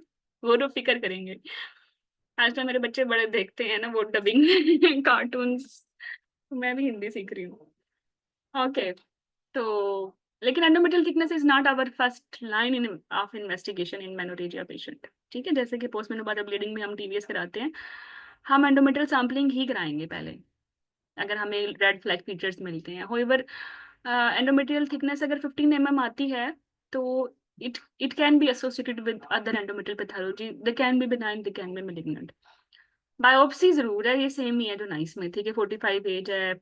गौर व फिक्र करेंगे। आजकल मेरे बच्चे बड़े देखते हैं ना वो डबिंग कार्टून्स, मैं भी हिंदी सीख रही हूँ। ओके, तो लेकिन endometrial thickness is not our first line in of investigation in menorrhagia patient. ठीक है, जैसे कि पोस्ट मेनोपाजल ब्लीडिंग में हम टीवीएस कराते हैं, हम एंडोमेट्रियल सैंपलिंग ही कराएंगे पहले, अगर हमें रेड फ्लैग फीचर्स मिलते हैं। होएवर एंडोमेट्रियल थिकनेस अगर 15 mm आती है, तो it can be associated with other endometrial pathology, they can be benign, they can be malignant. Biopsy जरूर है, ये सेम ही है जो नाइस में थी कि 45 एज है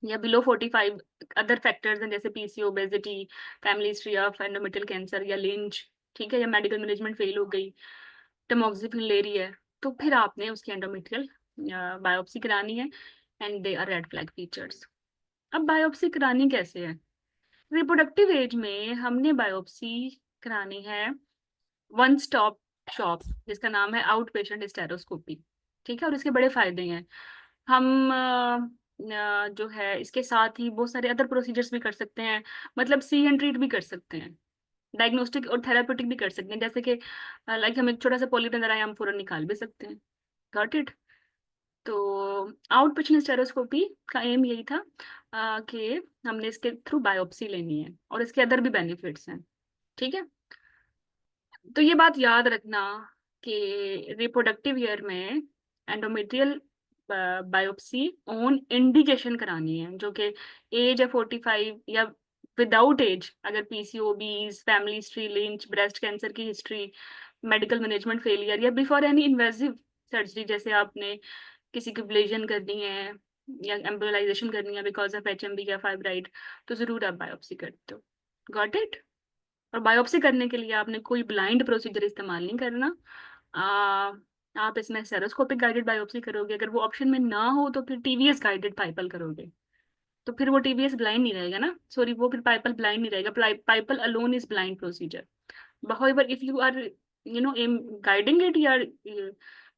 या बिलो 45, अदर फैक्टर्स हैं जैसे PCO, obesity, family history of endometrial cancer या लिंच, ठीक है, या मेडिकल मैनेजमेंट फेल हो गई, टमोक्सिफिन ले रही है, तो फिर आपने उसकी एंडोमेट्रियल बायोप्सी करानी है, and they are red flag features. अब बायोप्सी करानी कैसे है? रिप्रोडक्टिव एज में हमने बायोप्सी करानी है वन स्टॉप शॉप, जिसका नाम है आउट पेशेंट स्टेरोस्कोपी। ठीक है, और इसके बड़े फायदे हैं। हम जो है इसके साथ ही बहुत सारे अदर प्रोसीजर्स भी कर सकते हैं, मतलब सी एंड ट्रीट भी कर सकते हैं, डायग्नोस्टिक और थेरापेटिक भी कर सकते हैं, जैसे कि लाइक हम एक छोटा सा पॉली नजर आए, हम फौरन निकाल भी सकते हैं। Got it? तो आउट पेशेंट स्टेरोस्कोपी का एम यही था कि हमने इसके थ्रू बायोप्सी लेनी है, और इसके अदर भी बेनिफिट्स हैं। ठीक है, तो ये बात याद रखना कि रिप्रोडक्टिव ईयर में एंडोमेट्रियल बायोप्सी ऑन इंडिकेशन करानी है, जो कि एज है 45 या विदाउट एज, अगर PCOS, family history, Lynch, breast cancer की हिस्ट्री, मेडिकल मैनेजमेंट फेलियर, या बिफोर एनी इन्वेसिव सर्जरी, जैसे आपने किसी की ब्लेजन करनी है या एम्ब्रोलाइजेशन करनी है बिकॉज ऑफ एचएमबी या फाइब्राइड, तो जरूर आप बायोप्सी करते हो। Got it? और बायोप्सी करने के लिए आपने कोई ब्लाइंड प्रोसीजर इस्तेमाल नहीं करना। आ, आप इसमें सेरोस्कोपिक गाइडेड बायोप्सी करोगे, अगर वो ऑप्शन में ना हो तो फिर टीवीएस गाइडेड पाइपल करोगे, तो फिर वो टीवीएस ब्लाइंड नहीं रहेगा ना, सॉरी, वो फिर पाइपल ब्लाइंड नहीं रहेगा, pipelle alone is blind procedure. however if you are aim guiding it या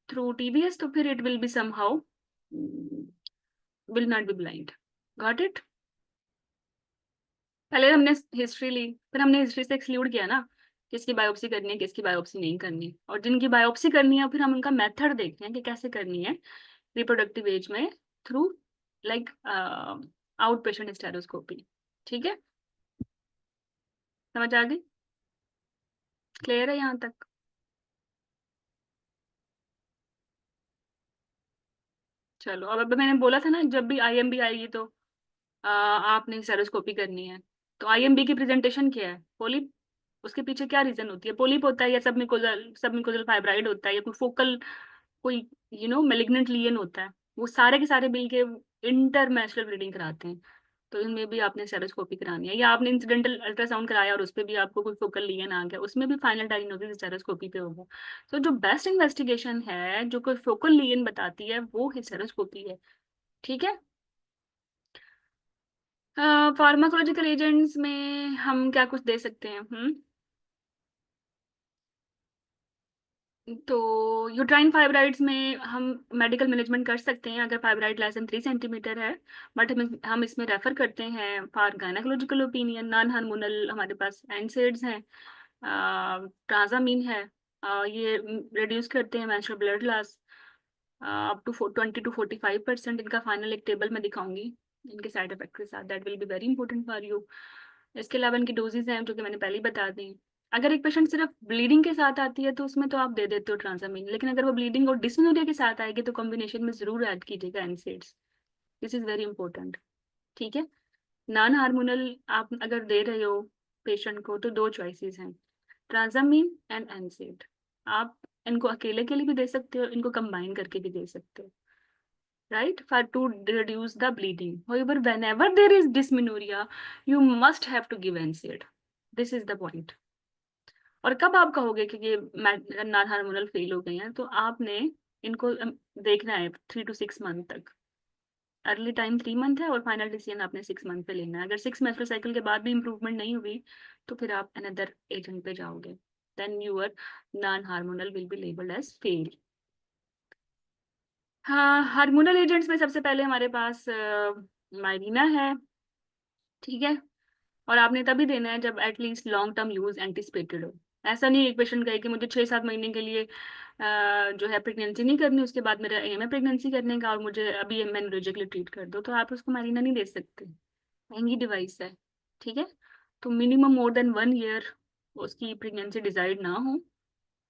through TVS, तो फिर it will be somehow will not be blind. Got it? पहले हमने हिस्ट्री ली, फिर हमने हिस्ट्री से एक्सक्लूड किया ना किसकी बायोप्सी करनी है, किसकी बायोप्सी नहीं करनी, और जिनकी बायोप्सी करनी है फिर हम उनका मेथड देखते हैं कि कैसे करनी है रिप्रोडक्टिव एज में, थ्रू लाइक आउट पेशेंट स्टेरोस्कोपी। ठीक है, समझ आ गई? क्लियर है यहाँ तक? चलो, अब मैंने बोला था ना जब भी आईएमबी आएगी तो आपने सेरोस्कोपी करनी है, तो आईएमबी की प्रेजेंटेशन क्या है, बोली? उसके पीछे क्या रीजन होती है? पोलिप होता है या सबमिकोजल फाइब्राइड होता है या कोई फोकल, कोई मेलिग्नेंट लीजन होता है? वो सारे के सारे मिलके इंटरमेंस्ट्रुअल ब्लीडिंग कराते हैं। तो इनमें भी आपने सेरोस्कोपी करानी है, या आपने इंसिडेंटल अल्ट्रासाउंड कराया और उस पर भी आपको कोई फोकल लीजन आ गया, उसमें भी फाइनल डायग्नोसिस सेरोस्कोपी पे होगा। तो जो बेस्ट इन्वेस्टिगेशन है जो कोई फोकल लीजन बताती है वो है सेरोस्कोपी है। ठीक है। फार्माकोलॉजिकल एजेंट्स में हम क्या कुछ दे सकते हैं? तो यूट्राइन फाइब्राइड्स में हम मेडिकल मैनेजमेंट कर सकते हैं अगर फाइब्राइड लेस देन 3 सेंटीमीटर है। बट हम इसमें रेफर करते हैं for gynaecological opinion. Non hormonal हमारे पास एनसेड्स हैं, ट्रांजामीन है, ये रिड्यूस करते हैं menstrual blood loss up to 20 to 45%। इनका फाइनल एक टेबल में दिखाऊंगी इनके साइड इफेक्ट के साथ, that will be very important for you. इसके अलावा इनकी डोजेज हैं जो कि मैंने पहले ही बता दी। अगर एक पेशेंट सिर्फ ब्लीडिंग के साथ आती है तो उसमें तो आप दे देते हो ट्रांजामीन, लेकिन अगर वो ब्लीडिंग और डिस्मेनोरिया के साथ आएगी तो कॉम्बिनेशन में जरूर ऐड कीजिएगा NSAIDs. This is very important. ठीक है। नॉन हार्मोनल आप अगर दे रहे हो पेशेंट को तो दो चॉइसेस हैं, ट्रांजामीन एंड एनसेड। आप इनको अकेले के लिए भी दे सकते हो, इनको कंबाइन करके भी दे सकते हो, right, for to reduce the bleeding. However, whenever there is dysmenorrhea you must have to give NSAID. This is the point. और कब आप कहोगे कि ये नॉन हार्मोनल फेल हो गए हैं, तो आपने इनको देखना है 3 to 6 मंथ तक। अर्ली टाइम 3 मंथ है और फाइनल डिसीजन आपने 6 मंथ पे लेना है। अगर 6 मेस्ट्रुअल साइकिल के बाद भी इंप्रूवमेंट नहीं हुई तो फिर आप अनदर एजेंट पे जाओगे, then your non hormonal will be labelled as fail. हाँ, हार्मोनल एजेंट्स में सबसे पहले हमारे पास माइरीना है। ठीक है। और आपने तभी देना है जब at least long term use anticipated हो। ऐसा नहीं एक पेशेंट कहे कि मुझे 6-7 महीने के लिए जो है प्रेगनेंसी नहीं करनी, उसके बाद मेरा एम है प्रेगनेंसी करने का और मुझे अभी मेनोरेजिकली ट्रीट कर दो, तो आप उसको मारीना नहीं दे सकते, महंगी डिवाइस है। ठीक है। तो मिनिमम मोर देन 1 ईयर उसकी प्रेगनेंसी डिसाइड ना हो,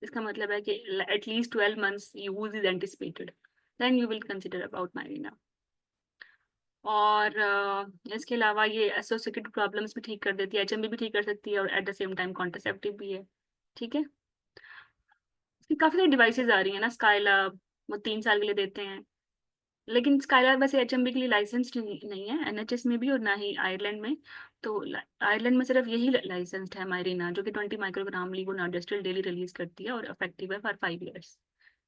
इसका मतलब है कि at least 12 months use is anticipated, then you will consider about Mirena. और इसके अलावा ये एसोसिएटेड प्रॉब्लम्स भी ठीक कर देती है, एचएमबी भी ठीक कर सकती है और at the same time contraceptive भी है। ठीक है। इसकी काफी सारी डिवाइसेस आ रही है ना, स्काइला वो 3 साल के लिए देते हैं, लेकिन स्काइला वैसे एचएमबी के लिए लाइसेंस नहीं है एनएचएस में भी और ना ही आयरलैंड में। तो आयरलैंड में सिर्फ यही लाइसेंस्ड है माइरीना, जो कि 20 माइक्रोग्राम लीवोनॉर्जेस्ट्रल डेली रिलीज करती है और इफेक्टिव है for 5 years.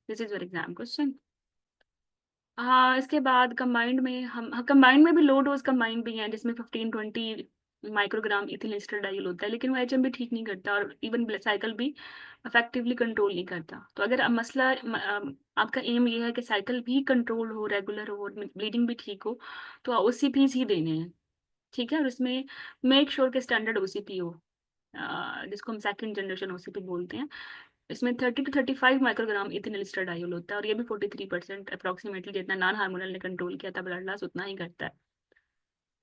This is your exam question. हाँ, इसके बाद कंबाइंड में हम, हाँ, कंबाइंड में भी लो डोज कंबाइंड भी हैं जिसमें 15-20 माइक्रोग्राम इथिल एस्ट्राडाइल होता है, लेकिन वो एचएमबी ठीक नहीं करता और इवन ब्लड साइकिल भी इफेक्टिवली कंट्रोल नहीं करता। तो अगर अब मसला आपका एम ये है कि साइकिल भी कंट्रोल हो, रेगुलर हो और ब्लीडिंग भी ठीक हो, तो ओसीपीज ही देने हैं। ठीक है। और उसमें मेक श्योर के स्टैंडर्ड ओसीपी हो, जिसको हम सेकंड जनरेशन ओसीपी बोलते हैं। इसमें 30 to 35 माइक्रोग्राम इथेनॉल एस्ट्राडाइल होता है और ये भी 43% अप्रोक्सीमेटली जितना नॉन हार्मोनल ने कंट्रोल किया था ब्लड लॉस उतना ही करता है।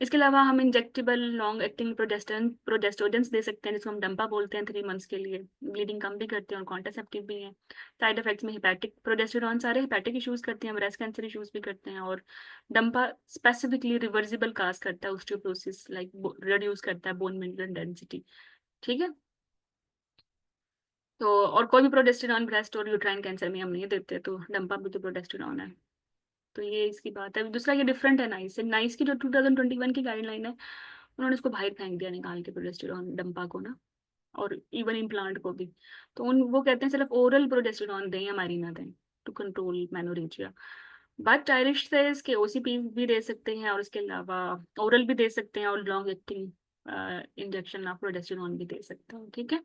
इसके अलावा हम इंजेक्टेबल लॉन्ग एक्टिंग प्रोजेस्टेरोजेंस दे सकते हैं जिसको हम डंपा बोलते हैं 3 मंथ्स के लिए। ब्लीडिंग कम भी करते हैं और कॉन्ट्रासेप्टिव भी हैं। साइड इफेक्ट्स में हिपैटिक प्रोजेस्टेरॉन सारे हिपैटिक इश्यूज करते हैं, ब्रेस्ट कैंसर इश्यूज भी करते हैं, और डंपा स्पेसिफिकली रिवर्सिबल काज करता है, ऑस्टियोपोरोसिस लाइक रिड्यूस करता है बोन मिनरल डेंसिटी। ठीक है। तो और कोई भी प्रोजेस्टेरॉन ब्रेस्ट और यूट्राइन कैंसर में हम नहीं देते, तो डंपा भी तो प्रोजेस्टेरॉन है। तो ये इसकी बात है। दूसरा ये डिफरेंट है नाइस से, नाइस की जो 2021 की गाइडलाइन है उन्होंने इसको बाहर फेंक दिया निकाल के प्रोजेस्टेरॉन डंपा को ना, और इवन इम्प्लांट को भी। तो उन वो कहते हैं सिर्फ ओरल प्रोजेस्टेरॉन दें या मारीना दें टू कंट्रोल मेनोरेजिया। बट आयरिश से इसके ओसीपी भी दे सकते हैं और इसके अलावा ओरल भी दे सकते हैं और लॉन्ग एक्टिंग इंजेक्शन आप प्रोजेस्टेरॉन भी दे सकते हो। ठीक है।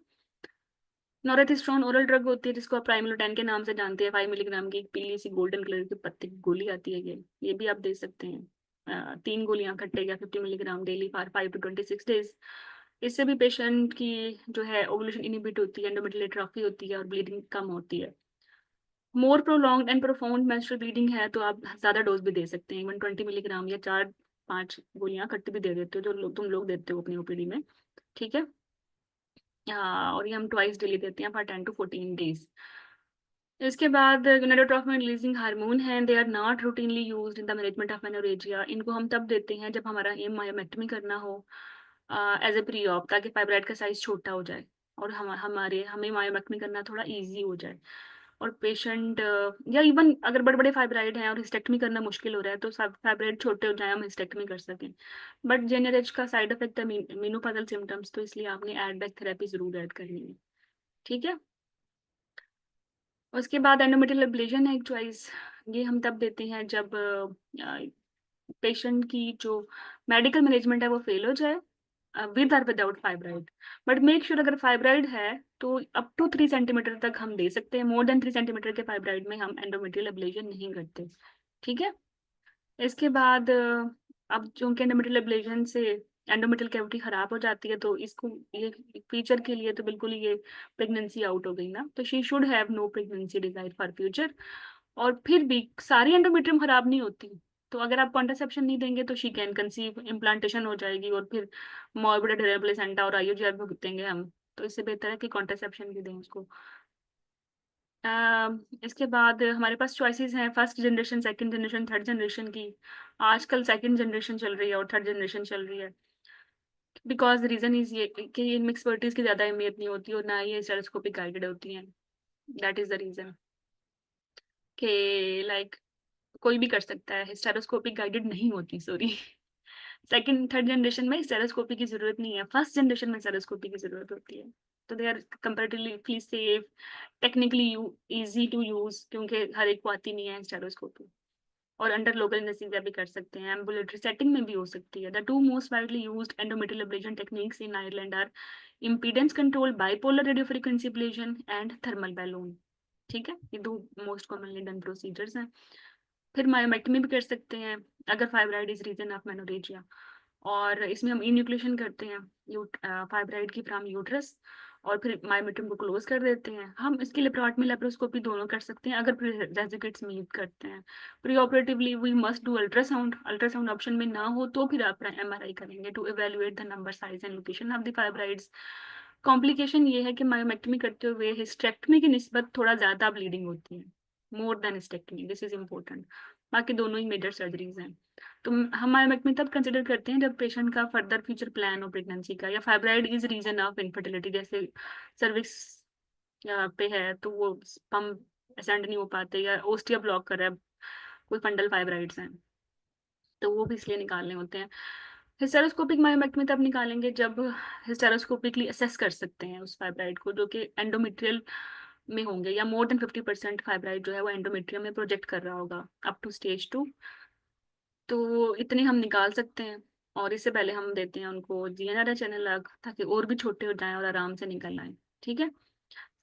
नॉरेथिस्ट्रोन ओरल ड्रग होती है जिसको आप प्राइमोलोटैन के नाम से जानते हैं। 5 मिलीग्राम की एक पीली सी गोल्डन कलर की पत्ते की गोली आती है, ये भी आप दे सकते हैं। 3 गोलियां खट्टे या 50 milligram daily for 5 to 26 days. इससे भी पेशेंट की जो है ओवुलेशन इनिबिट होती है, एंडोमेट्रियल एट्रोफी होती है और ब्लीडिंग कम होती है। More prolonged and profound menstrual bleeding है तो आप ज्यादा डोज भी दे सकते हैं, इवन 20 मिलीग्राम या 4-5 गोलियां खट्टी भी दे देते हो जो तुम लोग देते हो अपनी ओपीडी में। ठीक है। हाँ, और ये हम ट्वाइस डेली देते हैं फॉर 10 to 14 डेज। इसके बाद गोनाडोट्रोपिन रिलीजिंग हार्मोन है, they are not routinely used in the management of menorrhagia. इनको हम तब देते हैं जब हमारा एम मायोमेक्टमी करना हो एज ए प्री ऑप, ताकि फाइब्राइड का साइज छोटा हो जाए। और हमें मायोमेक्टमी करना थोड़ा इजी हो जाए। और पेशेंट या इवन अगर बड़े बड़े फाइब्राइड हैं और हिस्टेक्टमी करना मुश्किल हो रहा है तो सब फाइब्राइड छोटे हो जाए, हम हिस्टेक्टमी कर सकें। बट जेनरेज का साइड इफेक्ट है मीनोपॉजल सिम्टम्स, तो इसलिए आपने एड बैक थेरेपी जरूर ऐड करनी है। ठीक है। उसके बाद एंडोमेट्रियल एब्लेशन है एक चॉइस। ये हम तब देते हैं जब पेशेंट की जो मेडिकल मैनेजमेंट है वो फेल हो जाए, विद और without fibroid. But make sure अगर फाइब्राइड है तो अप टू 3 सेंटीमीटर तक हम दे सकते हैं, मोर देन 3 सेंटीमीटर के फाइब्राइड में हम एंडोमेट्रियल एब्लेशन नहीं करते। ठीक है। इसके बाद अब चूंकि एंडोमेट्रियल एब्लेशन से एंडोमेट्रियल कैविटी खराब हो जाती है, तो इसको ये फ्यूचर के लिए तो बिल्कुल ये प्रेगनेंसी आउट हो गई ना, तो she should have no pregnancy desire for future. और फिर भी सारी एंडोमेट्रियम खराब नहीं होती, तो अगर आप कॉन्ट्रासेप्शन नहीं देंगे तो शी कैन कंसीव, इम्प्लांटेशन हो जाएगी और फिर मॉर्बिड प्लेसेंटा और आईयूजीआर भुगतेंगे हम। तो इससे बेहतर है कि कॉन्ट्रासेप्शन भी दें उसको। इसके बाद हमारे पास चॉइसेस हैं first generation, second generation, third generation की। आजकल सेकंड जनरेशन चल रही है और थर्ड जनरेशन चल रही है, बिकॉज रीजन इज ये कि इनमें एक्सपर्टीज की ज़्यादा अहमियत नहीं होती और ना ही ये स्टेरोस्कोपिक गाइडेड होती हैं। दैट इज द रीजन कि लाइक कोई भी कर सकता है, स्टेरोस्कोपिक गाइडेड नहीं होती, सॉरी। सेकंड थर्ड जनरेशन में स्टेरोस्कोपी की जरूरत नहीं है, फर्स्ट जनरेशन में स्टेरोस्कोपी की जरूरत होती है। तो they are comparatively safe, technically easy to use, क्योंकि हर एक को आती नहीं है स्टेरोस्कोपी। और अंडर लोकल एनेस्थीसिया भी कर सकते हैं, एम्बुलेटरी सेटिंग में भी हो सकती है। The two most widely used endometrial ablation techniques in Ireland are impedance control, bipolar radio frequency ablation and thermal balloon. ठीक है, ये दो मोस्ट कॉमनली डन प्रोसीजर्स हैं। फिर मायोमेक्टमी भी कर सकते हैं अगर fibroid is reason of menorrhagia, और इसमें हम इन्यूक्लेशन करते हैं फाइब्राइड की फ्रॉम यूट्रस, और फिर मायोमेट्रियम को क्लोज कर देते हैं। हम इसके लेप्रोटमी लेप्रोस्कोपी दोनों कर सकते हैं अगर प्रेजेकेट्स में यूज करते हैं। Pre operatively we must do ultrasound, ultrasound option में ना हो तो फिर आप एमआरआई करेंगे to evaluate the number, size and location of the fibroids. Complication ये है कि मायोमेक्टमी करते हुए हिस्टेक्टमी की निस्बत थोड़ा ज्यादा ब्लीडिंग होती है, more than hysterectomy, this is important. बाकी दोनों ही मेजर सर्जरीज हैं। तो हम मायोमेक्टमी तब कंसिडर करते हैं जब पेशेंट का फर्दर फ्यूचर प्लान हो प्रेगनेंसी का, या fibroid is reason of infertility, जैसे सर्विक्स पे है तो वो पम्प असेंड नहीं हो पाते, या ओस्टिया ब्लॉक कर रहा है, कोई फंडल फाइब्राइड्स हैं, तो वो भी इसलिए निकालने होते हैं। हिस्टेरोस्कोपिक मायोमेक्टमी तब निकालेंगे जब हिस्टेरोस्कोपिकली असेस कर सकते हैं उस फाइब्राइड को, जो कि एंडोमेट्रियल में होंगे, या मोर देन 50% फाइब्राइड जो है वो एंडोमेट्रियम में प्रोजेक्ट कर रहा होगा अप टू स्टेज 2। तो इतने हम निकाल सकते हैं, और इससे पहले हम देते हैं उनको जीएनआरएच चैनल लग, ताकि और भी छोटे हो जाएं और आराम से निकल आए। ठीक है।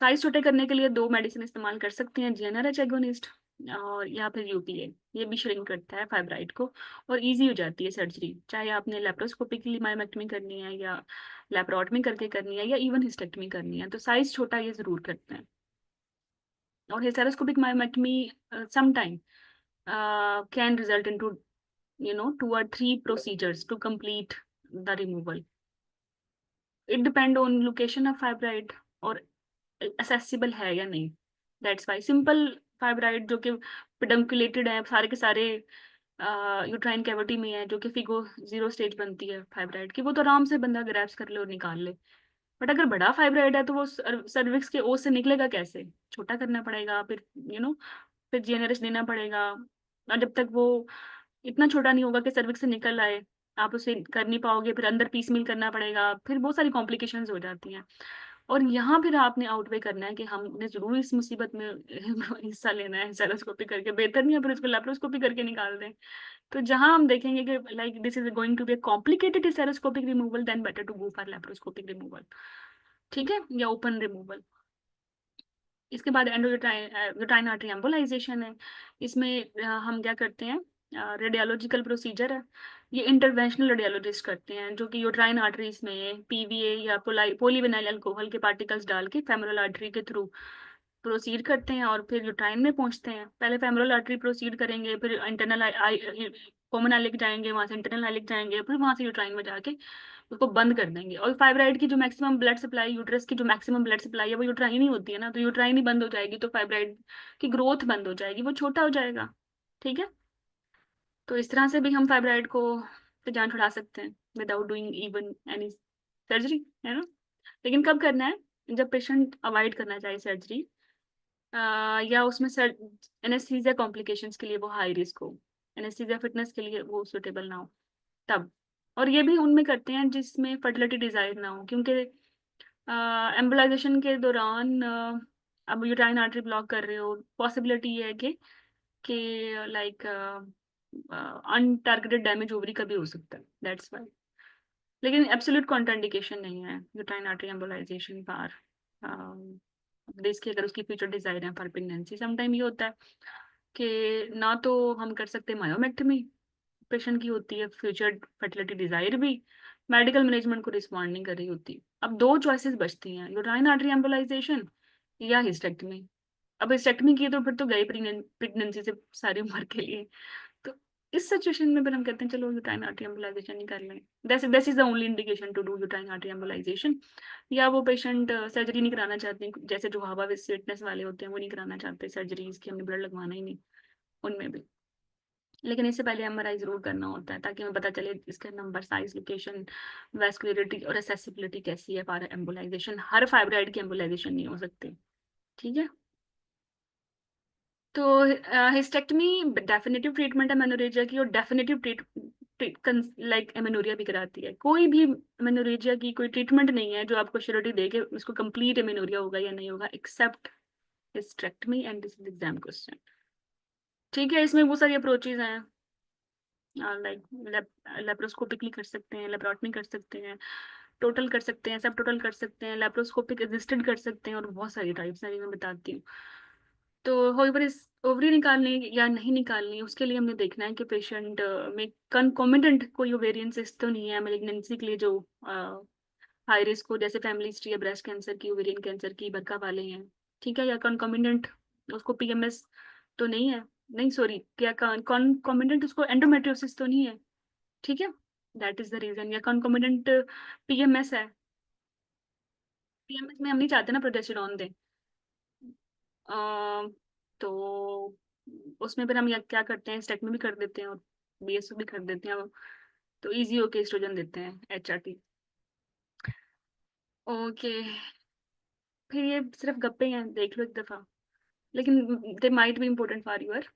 साइज छोटे करने के लिए दो मेडिसिन इस्तेमाल कर सकते हैं, जीएनआरएच एगोनिस्ट और या फिर यूपीए। ये भी श्रिंक करता है फाइब्राइड को और इजी हो जाती है सर्जरी, चाहे आपने लेप्रोस्कोपिकली मायोमेक्टमी करनी है या लेप्रोटमी करके करनी है या इवन हिस्टेक्टमी करनी है, तो साइज छोटा ये जरूर करते हैं। और hysteroscopic myomectomy sometime can result into 2 or 3 procedures to complete the removal. It depend on location of fibroid और accessible है या नहीं। That's why simple fibroid जो कि pedunculated है, सारे के सारे यूट्राइन कैविटी में है, जो कि फिगो 0 स्टेज बनती है फाइब्राइड की, वो तो आराम से बंदा ग्रैब्स कर ले और निकाल ले। बट अगर बड़ा फाइब्राइड है तो वो सर्विक्स के ओ से निकलेगा कैसे, छोटा करना पड़ेगा, फिर फिर जीएनआरएच देना पड़ेगा। और जब तक वो इतना छोटा नहीं होगा कि सर्विक्स से निकल आए, आप उसे कर नहीं पाओगे, फिर अंदर पीस मिल करना पड़ेगा, फिर बहुत सारी कॉम्प्लिकेशंस हो जाती हैं। और यहाँ फिर आपने आउटवे करना है कि हमने जरूर इस मुसीबत में हिस्सा लेना है, सेरोस्कोपी करके बेहतर नहीं है फिर उसको लेप्रोस्कोपी करके निकाल दें। तो जहां हम देखेंगे कि like this is going to be complicated hysteroscopic removal, then better to go for laparoscopic removal. ठीक है, या ओपन रिमूवल। इसके बाद एंडोयूटाइन आर्टरी एम्बोलाइजेशन है। इसमें हम क्या करते हैं, रेडियोलॉजिकल प्रोसीजर है। ये इंटरवेंशनल रेडियोलॉजिस्ट करते हैं, जो कि यूट्राइन आर्टरीज में पीवीए या पॉलीविनाइल अल्कोहल के पार्टिकल्स डाल के फेमोरल आर्टरी के थ्रू प्रोसीड करते हैं और फिर यूट्राइन में पहुंचते हैं। पहले फेमोरल आर्टरी प्रोसीड करेंगे, फिर इंटरनल कॉमन आइलिक जाएंगे, वहां से इंटरनल आइलिक जाएंगे, फिर वहां से यूट्राइन में जाके उसको बंद कर देंगे। और फाइब्राइड की जो मैक्सिमम ब्लड सप्लाई, यूट्रस की जो मैक्सिमम ब्लड सप्लाई है वो यूट्राइन ही होती है ना, तो यूट्राइन ही बंद हो जाएगी तो फाइब्राइड की ग्रोथ बंद हो जाएगी, वो छोटा हो जाएगा। ठीक है। तो इस तरह से भी हम फाइब्राइड को से जान छुड़ा सकते हैं without doing even any surgery, है ना। लेकिन कब करना है, जब पेशेंट अवॉइड करना चाहे सर्जरी, या उसमें सर एनेस्थीसिया कॉम्प्लिकेशंस के लिए वो हाई रिस्क हो, एनेस्थीसिया फिटनेस के लिए वो सुटेबल ना हो, तब। और ये भी उनमें करते हैं जिसमें फर्टिलिटी डिजायर ना हो, क्योंकि एम्बोलाइजेशन के दौरान अब यूट्राइन आर्टरी ब्लॉक कर रहे हो, पॉसिबिलिटी ये है कि लाइक अनटारगेटेड डैमेज ओवरी का भी हो सकता है, दैट्स वाई। लेकिन एब्सोल्यूट कॉन्ट्राइंडिकेशन नहीं है uterine artery embolization for this की, अगर उसकी फ्यूचर डिजायर है फॉर प्रेगनेंसी। समटाइम ये होता है कि ना तो हम कर सकते मायोमेक्टमी, पेशेंट की होती है फ्यूचर फर्टिलिटी डिजायर भी, मेडिकल मैनेजमेंट को रिस्पॉन्ड नहीं कर रही होती। अब दो चॉइसेस बचती हैं, यूट्राइन आर्टरी एम्बोलाइजेशन या हिस्टेक्टमी। अब हिस्टेक्टमी की तो फिर तो गई प्रेगनेंसी से सारी उम्र के लिए। तो इस सिचुएशन में फिर हम कहते हैं चलो यूट्राइन आर्टरी एम्बोलाइजेशन ही कर लें, this is the only indication to do uterine artery embolization. या वो पेशेंट सर्जरी नहीं कराना चाहते, जैसे जो हवा विटनेस वाले होते हैं वो नहीं कराना चाहते सर्जरी, इसकी हमने ब्लड लगवाना ही नहीं उनमें भी। लेकिन इससे पहले एमआरआई जरूर करना होता है ताकि हमें पता चले इसका नंबर, साइज, लोकेशन, वैस्कुलरिटी और एसेसिबिलिटी कैसी है फॉर एम्बोलाइजेशन। हर फाइब्राइड की एम्बोलाइजेशन नहीं हो सकती, ठीक है। तो हिस्टेक्टमी डेफिनेटिव ट्रीटमेंट है मेनोरेजिया की, और डेफिनेटिव लाइक एमेनोरिया भी कराती है। कोई भी एमेनोरेजिया की कोई ट्रीटमेंट नहीं है जो आपको श्योरिटी दे के उसको कंप्लीट एमेनोरिया होगा या नहीं होगा, except hysterectomy, and this is exam question, ठीक है। इसमें वो सारी अप्रोचेज हैं, लाइक लेप्रोस्कोपिकली कर सकते हैं, लेप्रोटमी कर सकते हैं, टोटल कर सकते हैं, सब टोटल कर सकते हैं, लेप्रोस्कोपिक असिस्टेड कर सकते हैं, और बहुत सारी टाइप्स हैं जो मैं बताती हूँ। तो होइवर इस ओवरी निकालनी या नहीं निकालनी, उसके लिए हमने देखना है कि पेशेंट में कंकोमिटेंट कोई ओवेरियन सिस्ट तो नहीं है मेलिग्नेंसी के लिए, जो हाई रिस्क हो, जैसे फैमिली हिस्ट्री है ब्रेस्ट कैंसर की, ओवेरियन कैंसर की, बरका वाले हैं, ठीक है। या कंकोमिटेंट उसको पीएमएस तो नहीं है, नहीं सॉरी, क्या कंकोमिटेंट उसको एंडोमेट्रियोसिस तो नहीं है, ठीक है। That is the reason. या कंकोमिटेंट पीएमएस है, पीएमएस में हम नहीं चाहते ना प्रोजेस्टेरॉन दें, अ, तो उसमें फिर हम क्या करते हैं, स्टेटमेंट भी कर देते हैं और बीएसओ भी कर देते हैं, तो इजी होके एस्ट्रोजन देते हैं, एचआरटी। ओके, फिर ये सिर्फ गप्पे हैं, देख लो एक दफा। लेकिन they might be important for your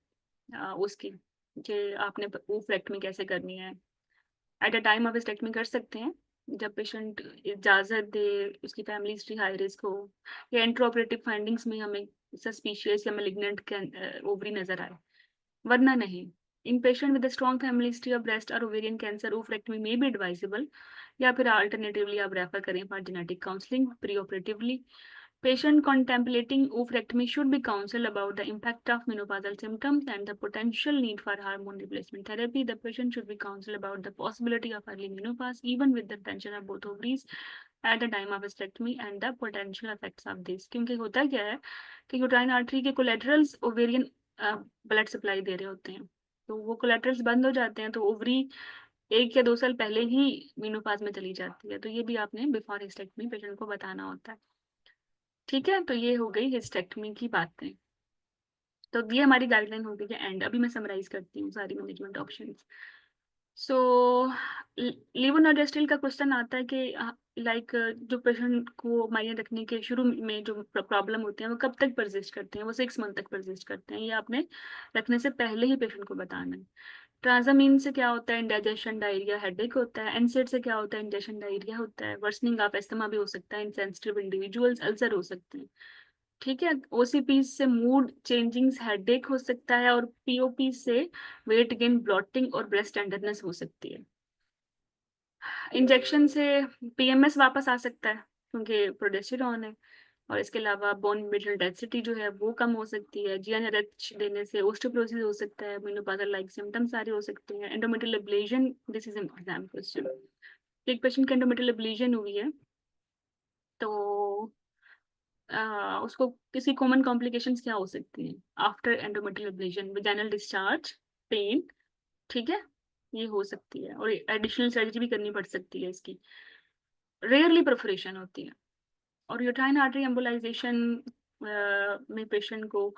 उसकी, कि आपने ओफ्लेक्टमी कैसे करनी है। एट अ टाइम आप स्टेटमेंट कर सकते हैं जब पेशेंट इजाजत दे, उसकी फैमिली हिस्ट्री हाई रिस्क हो, या इंट्राऑपरेटिव फाइंडिंग्स में हमें सस्पिशियस या मेलिग्नेंट ओवरी नजर आए, वरना नहीं। In patient with strong family history of breast और ओवेरियन कैंसर ओफ्रेक्टमी में भी एडवाइजेबल, या फिर अल्टरनेटिवली आप रेफर करें for genetic counselling pre operatively. Patient contemplating oophorectomy should be counseled about the impact of menopausal symptoms and the potential need for hormone replacement therapy. The patient should be counseled about the possibility of early menopause, even with the tension of both ovaries at the time of hysterectomy and the potential effects of this. क्योंकि होता क्या है कि uterine artery के कोलेटरल्स ovarian blood supply दे रहे होते हैं, तो वो कोलेटरल्स बंद हो जाते हैं, तो ओवरी 1 या 2 साल पहले ही मीनोपाज में चली जाती है। तो ये भी आपने बिफोर हिस्टेक्टमी पेशेंट को बताना होता है, ठीक है। तो ये हो गई हिस्टेक्टमी की बातें। तो ये हमारी गाइडलाइन हो गई है एंड। अभी मैं समराइज करती हूँ सारी मैनेजमेंट ऑप्शंस। सो लिवोनॉर्डेस्टिल का क्वेश्चन आता है कि लाइक जो पेशेंट को मायने रखने के शुरू में जो प्रॉब्लम होती है वो कब तक परसिस्ट करते हैं, वो 6 मंथ तक परसिस्ट करते हैं, ये आपने रखने से पहले ही पेशेंट को बताना है। ट्रांजामीन से क्या होता है, इंडाइजेशन, डायरिया, हेडेक होता है। एनसेड से क्या होता है, इंजेक्शन, डायरिया होता है। वर्सनिंग ऑफ एस्थमा भी हो सकता है, इनसेंसिटिव इंडिविजुअल्स, अल्सर हो सकते हैं, ठीक है। ओसीपी से मूड चेंजिंग्स, हेडेक हो सकता है, और पीओपी से वेट गेन, ब्लॉटिंग और ब्रेस्ट टेंडरनेस हो सकती है। इंजेक्शन से पीएमएस वापस आ सकता है क्योंकि प्रोजेस्टेरॉन है, और इसके अलावा बोन मिनरल डेंसिटी जो है वो कम हो सकती है। जीएनआरएच देने से ओस्टियोपोरोसिस हो सकता है, मेनोपाजल लाइक सिम्टम्स सारे हो सकते हैं। Endometrial ablation, this is an exam question. एक पेशेंट की एंडोमेट्रियल एब्लेशन हुई है, तो उसको किसी कॉमन कॉम्प्लिकेशंस क्या हो सकती हैं after endometrial ablation, vaginal discharge, pain, ठीक है, ये हो सकती है। और एडिशनल सर्जरी भी करनी पड़ सकती है इसकी, रेयरली परफोरेशन होती है। और यूट्राइन आर्टरी एम्बोलाइजेशन में पेशेंट को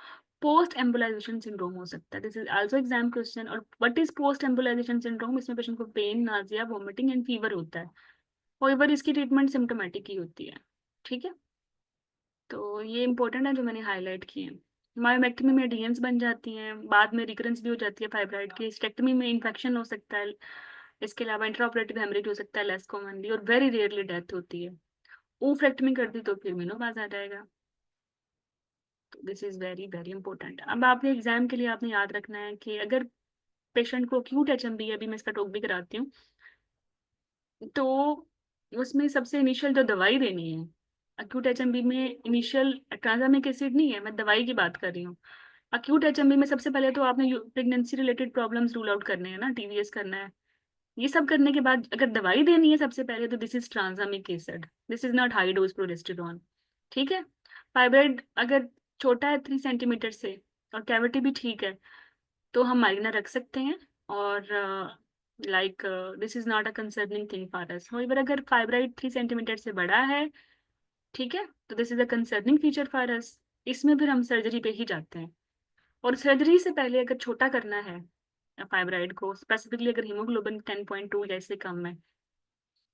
पोस्ट एम्बोलाइजेशन सिंड्रोम हो सकता है, this is also exam question. और what is post embolization syndrome, इसमें पेशेंट को pain, nausea, vomiting and fever होता है। और इसकी ट्रीटमेंट सिम्टोमेटिक ही होती है, ठीक है। तो ये इंपॉर्टेंट है जो मैंने हाईलाइट किए हैं। मायोमेक्टमी में डीएम्स बन जाती हैं, बाद में रिकरेंस भी हो जाती है फाइब्राइड की। हिस्टेक्टमी में इन्फेक्शन हो सकता है। इसके अलावा इंट्राऑपरेटिव हेमरेज हो सकता है लेस कॉमनली, और वेरी रेयरली डेथ होती है। ओफ्रेक्टमी कर दी तो फिर मेनोपाज आ जाएगा। तो this is very very important. अब आपने एग्जाम के लिए आपने याद रखना है कि अगर पेशेंट को एक्यूट एचएमबी है, अभी मैं इसका टॉक भी कराती हूँ, तो उसमें सबसे इनिशियल जो दवाई देनी है अक्यूट एचएमबी में, इनिशियल ट्रांजामिक एसिड नहीं है, मैं दवाई की बात कर रही हूँ। अक्यूट एचएमबी में सबसे पहले तो आपने pregnancy related problems rule out करने हैं ना, टीवीएस करना है। ये सब करने के बाद अगर दवाई देनी है सबसे पहले, तो this is tranexamic acid, this is not high dose progesterone. ठीक है। फाइब्राइड अगर छोटा है 3 सेंटीमीटर से और कैविटी भी ठीक है, तो हम माइग्रेना रख सकते हैं। और like this is not a concerning thing for us. However अगर फाइब्राइड 3 सेंटीमीटर से बड़ा है, ठीक है, तो this is a concerning feature for us. इसमें फिर हम सर्जरी पे ही जाते हैं। और सर्जरी से पहले अगर छोटा करना है फाइब्राइड को, स्पेसिफिकली अगर हीमोग्लोबिन 10.2 या इससे कम है,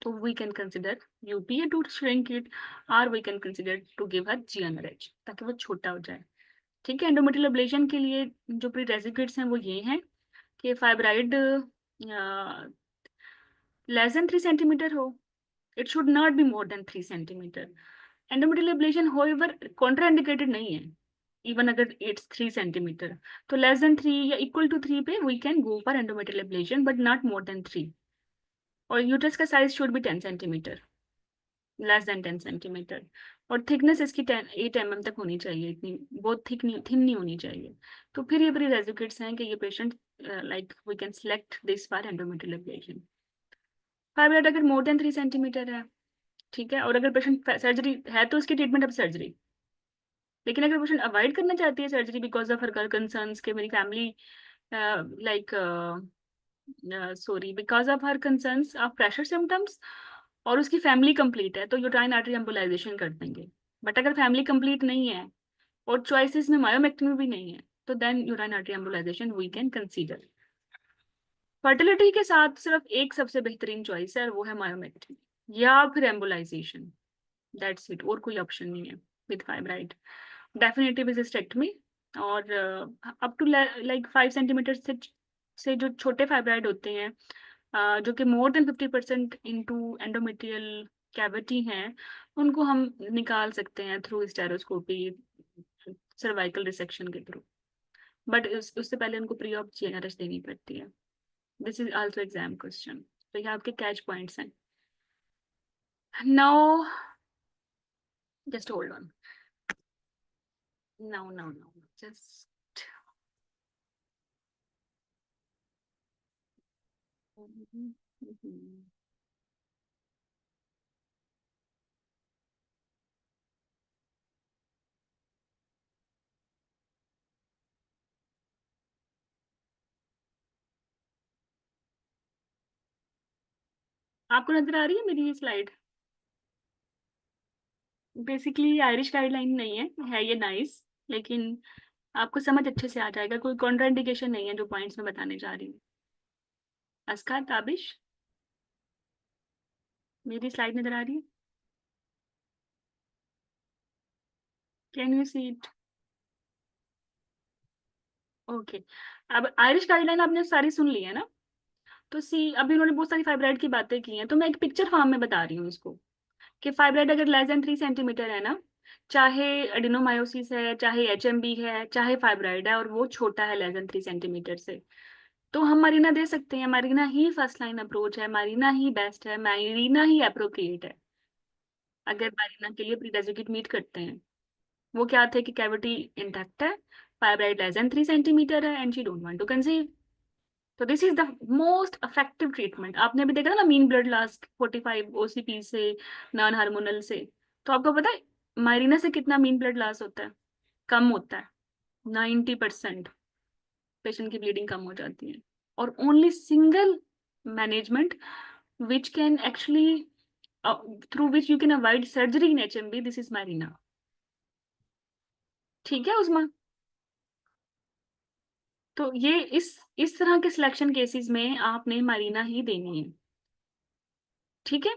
तो we can consider UPA to shrink it, और we can consider to give her GnRH ताकि वो छोटा हो जाए। ठीक है। एंडोमेट्रियल एब्लेशन के लिए जो प्री रेजिक्विट्स हैं वो ये हैं कि फाइब्राइड लेस देन 3 सेंटीमीटर हो, it should not be more than 3 centimetre. Endometrial ablation however contraindicated नहीं है, इवन अगर इट्स 3 सेंटीमीटर। तो लेस देन 3 या इक्वल टू 3 पे we can go for endometrial ablation, but not more than 3। और uterus का size should be 10 centimetre, less than 10 centimetre. और thickness इसकी 8 mm तक होनी चाहिए, इतनी बहुत थिक नहीं, थिन नहीं होनी चाहिए। तो फिर ये प्री रेजिक्विट्स हैं कि ये patient like we can select this for endometrial ablation. Fibroid अगर मोर देन 3 सेंटीमीटर है, ठीक है, और अगर पेशेंट सर्जरी है तो उसकी ट्रीटमेंट अब सर्जरी। लेकिन अगर पेशेंट अवॉइड करना चाहती है surgery because of her concerns के मेरी family like sorry because of her concerns of pressure symptoms, और उसकी फैमिली कंप्लीट है, तो यूट्राइन आर्टरी एम्बोलाइजेशन कर देंगे। बट अगर फैमिली कंप्लीट नहीं है और चॉइसेस में मायोमेक्टमी भी नहीं है, तो then uterine artery embolization we can consider. Fertility के साथ सिर्फ एक सबसे बेहतरीन चॉइस है, और वो है मायोमेक्टमी या फिर एम्बोलाइजेशन। दैट्स इट, और कोई ऑप्शन नहीं है विद फाइब्राइड। डेफिनेटिव सिस्टेक्टमी। और अप टू लाइक 5 सेंटीमीटर से जो छोटे फाइब्राइड होते हैं, जो कि more than 50% into endometrial cavity हैं, उनको हम निकाल सकते हैं थ्रू स्टेरोस्कोपी, सर्वाइकल रिसेक्शन के थ्रू। बट उससे पहले उनको प्री ऑप जीएनआरएच देनी पड़ती है। This is also exam question. तो ये आपके कैच पॉइंट्स हैं। Now just hold on. Now just आपको नजर आ रही है मेरी ये स्लाइड? बेसिकली आयरिश गाइडलाइन नहीं है ये नाइस, लेकिन आपको समझ अच्छे से आ जाएगा। कोई कॉन्ट्राइंडिकेशन नहीं है जो पॉइंट्स मैं बताने जा रही हूँ। अस्का ताबिश, मेरी स्लाइड नजर आ रही है? Can you see it? Okay. अब आयरिश गाइडलाइन आपने सारी सुन ली है ना? तो सी अभी उन्होंने बहुत सारी फाइब्राइड की बातें की हैं, तो मैं एक पिक्चर फॉर्म में बता रही हूँ इसको कि फाइब्राइड अगर लेस देन 3 सेंटीमीटर है ना, चाहे एडिनोमायोसिस है, चाहे एचएमबी है, चाहे फाइब्राइड है, और वो छोटा है लेस देन 3 सेंटीमीटर से, तो हम मारीना दे सकते हैं। मारीना ही फर्स्ट लाइन अप्रोच है, मारीना ही बेस्ट है, मारीना ही अप्रोप्रिएट है अगर मारीना के लिए प्री मीट करते हैं। वो क्या थे कि कैविटी इंटैक्ट है, फाइब्राइड लेस देन 3 सेंटीमीटर है, and she don't want to conceive. तो this is the most effective treatment. आपने अभी देखा ना मीन ब्लड लॉस 45 ओसीपी से, नॉन हार्मोनल से। तो आपको पता है माइरीना से कितना मीन ब्लड लॉस होता है? कम होता है। 90% पेशेंट की ब्लीडिंग कम हो जाती है। और only single management which can actually through which you can avoid surgery in HMB, this is Marina. ठीक है उस्मा? तो ये इस तरह के सिलेक्शन केसेस में आपने मारीना ही देनी है। ठीक है।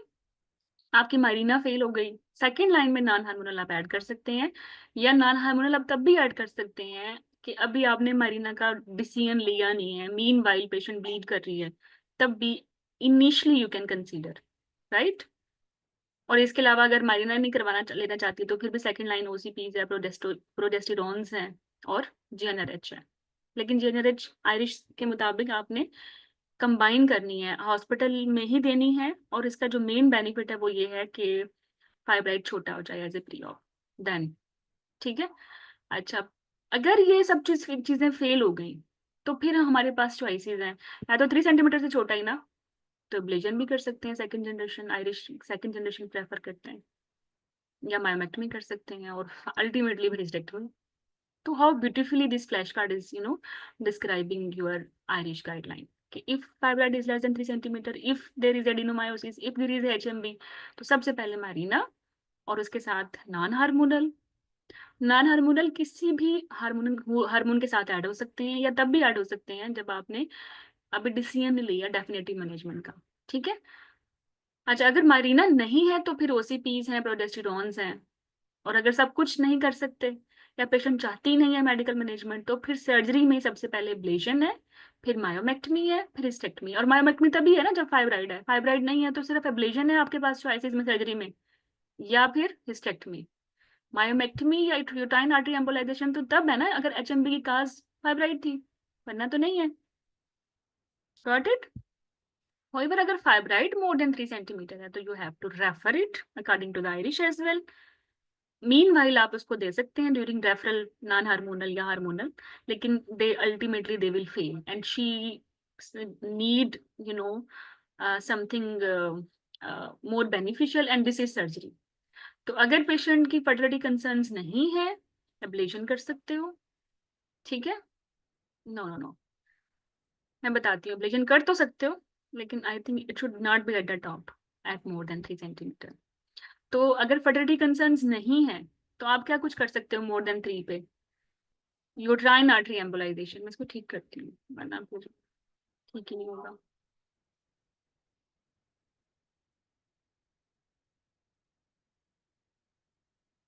आपकी मारीना फेल हो गई, सेकेंड लाइन में नॉन हार्मोनल आप ऐड कर सकते हैं, या नॉन हार्मोनल आप तब भी ऐड कर सकते हैं कि अभी आपने मारीना का डिसीजन लिया नहीं है, मीन वाइल पेशेंट ब्लीड कर रही है, तब भी initially you can consider, right. और इसके अलावा अगर मारीना नहीं लेना चाहती तो फिर भी सेकेंड लाइन ओसीपीज है, प्रोजेस्टेरोन्स हैं और जीएनआरएच है। लेकिन जीएनआरएच आयरिश के मुताबिक आपने कंबाइन करनी है, हॉस्पिटल में ही देनी है, और इसका जो मेन बेनिफिट है वो ये है कि फाइब्राइड छोटा हो जाए as a pre op then, ठीक है। अच्छा, अगर ये सब चीजें फेल हो गई तो फिर हमारे पास चॉइसेस हैं, या तो 3 सेंटीमीटर से छोटा ही ना, तो एब्लेजन भी कर सकते हैं, second generation Irish second generation prefer करते हैं, या मायोमेक्टमी कर सकते हैं, और अल्टीमेटली फिर हिस्टेक्टमी। तो how beautifully this flash card is describing your Irish guideline, कि if fibroid is less than 3 centimetre, if there is adenomyosis, if there is HMB, तो सबसे पहले मारीना, और उसके साथ नॉन हार्मोनल। नॉन हार्मोनल किसी भी हार्मोन हार्मोन के साथ ऐड हो सकते हैं, या तब भी ऐड हो सकते हैं जब आपने अभी डिसीजन नहीं लिया डेफिनेटिव मैनेजमेंट का, ठीक है। अच्छा, अगर मारीना नहीं है तो फिर ओसीपीज हैं, प्रोजेस्टेरोन्स हैं, और अगर सब कुछ नहीं कर सकते या पेशेंट चाहती नहीं है मेडिकल मैनेजमेंट, तो फिर सर्जरी में सबसे पहले एब्लेशन है, फिर मायोमेक्टमी है, फिर हिस्टेक्टमी। और मायोमेक्टमी तभी है ना जब फाइब्राइड है, फाइब्राइड नहीं है तो सिर्फ एब्लेशन है आपके पास चॉइसेस में सर्जरी में, या फिर हिस्टेक्टमी। मायोमेक्टमी या यूटाइन आर्टरी एम्बोलाइजेशन तो तब है ना अगर एचएमबी की काज फाइब्राइड थी, वरना तो नहीं है। Got it. However, अगर फाइब्राइड मोर देन 3 सेंटीमीटर है तो you have to refer it according to the Irish as well. Meanwhile आप उसको दे सकते हैं ड्यूरिंग रेफरल नॉन हार्मोनल या हार्मोनल, लेकिन they ultimately they will fail and she need you know something more beneficial, and this is surgery. तो अगर patient की फर्टिलिटी कंसर्न्स नहीं है, एब्लेशन कर सकते हो, ठीक है। नो नो नो, मैं बताती हूँ, एब्लेशन कर तो सकते हो, लेकिन I think it should not be at the top at more than 3 centimetre. तो अगर फर्टिलिटी कंसर्न्स नहीं है तो आप क्या कुछ कर सकते हो मोर देन 3 पे, यूट्राइन आर्टरी एम्बोलाइजेशन। मैं इसको ठीक करती हूँ वरना फिर ठीक ही नहीं होगा।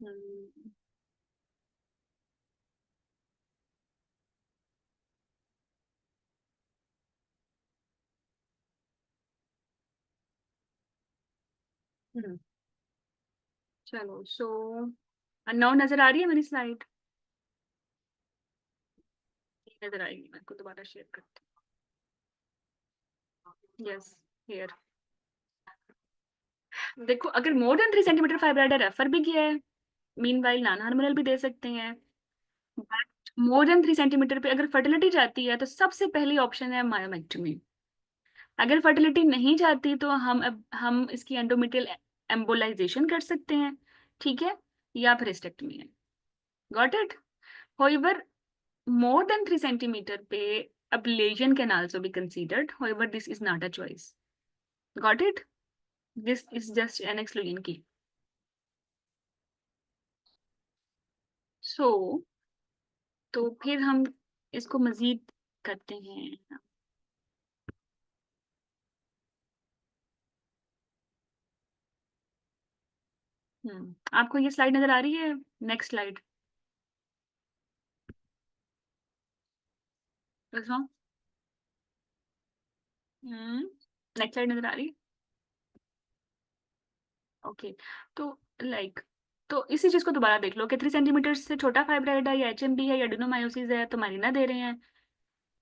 हम्म, हम्म, चलो सो नाउ नजर आ रही है मेरी स्लाइड? नजर आएगी, मैं को दोबारा शेयर करती हूँ। Yes, here. देखो, अगर मोर देन 3 सेंटीमीटर फाइब्राइड है, रेफर भी किया है, मीन वाइल नॉन हार्मोनल भी दे सकते हैं। बट मोर देन 3 सेंटीमीटर पे अगर फर्टिलिटी जाती है तो सबसे पहली ऑप्शन है मायोमेक्टमी। अगर फर्टिलिटी नहीं जाती तो हम इसकी एंडोमेट्रियल एम्बोलाइजेशन कर सकते हैं, ठीक है, या फिर हिस्टेक्टमी है। Got it. however more than 3 centimetre पे ablation can also be considered, however this is not a choice. Got it? This is just an exclusion key. So तो फिर हम इसको मजीद करते हैं। आपको ये स्लाइड नजर आ रही है? नेक्स्ट स्लाइड देखो। नेक्स्ट स्लाइड नजर आ रही है? ओके। तो लाइक तो इसी चीज को दोबारा देख लो कि 3 सेंटीमीटर से छोटा फाइब्राइड है, या एचएमबी है, या एडिनोमायोसिस है, तो मारिना दे रहे हैं।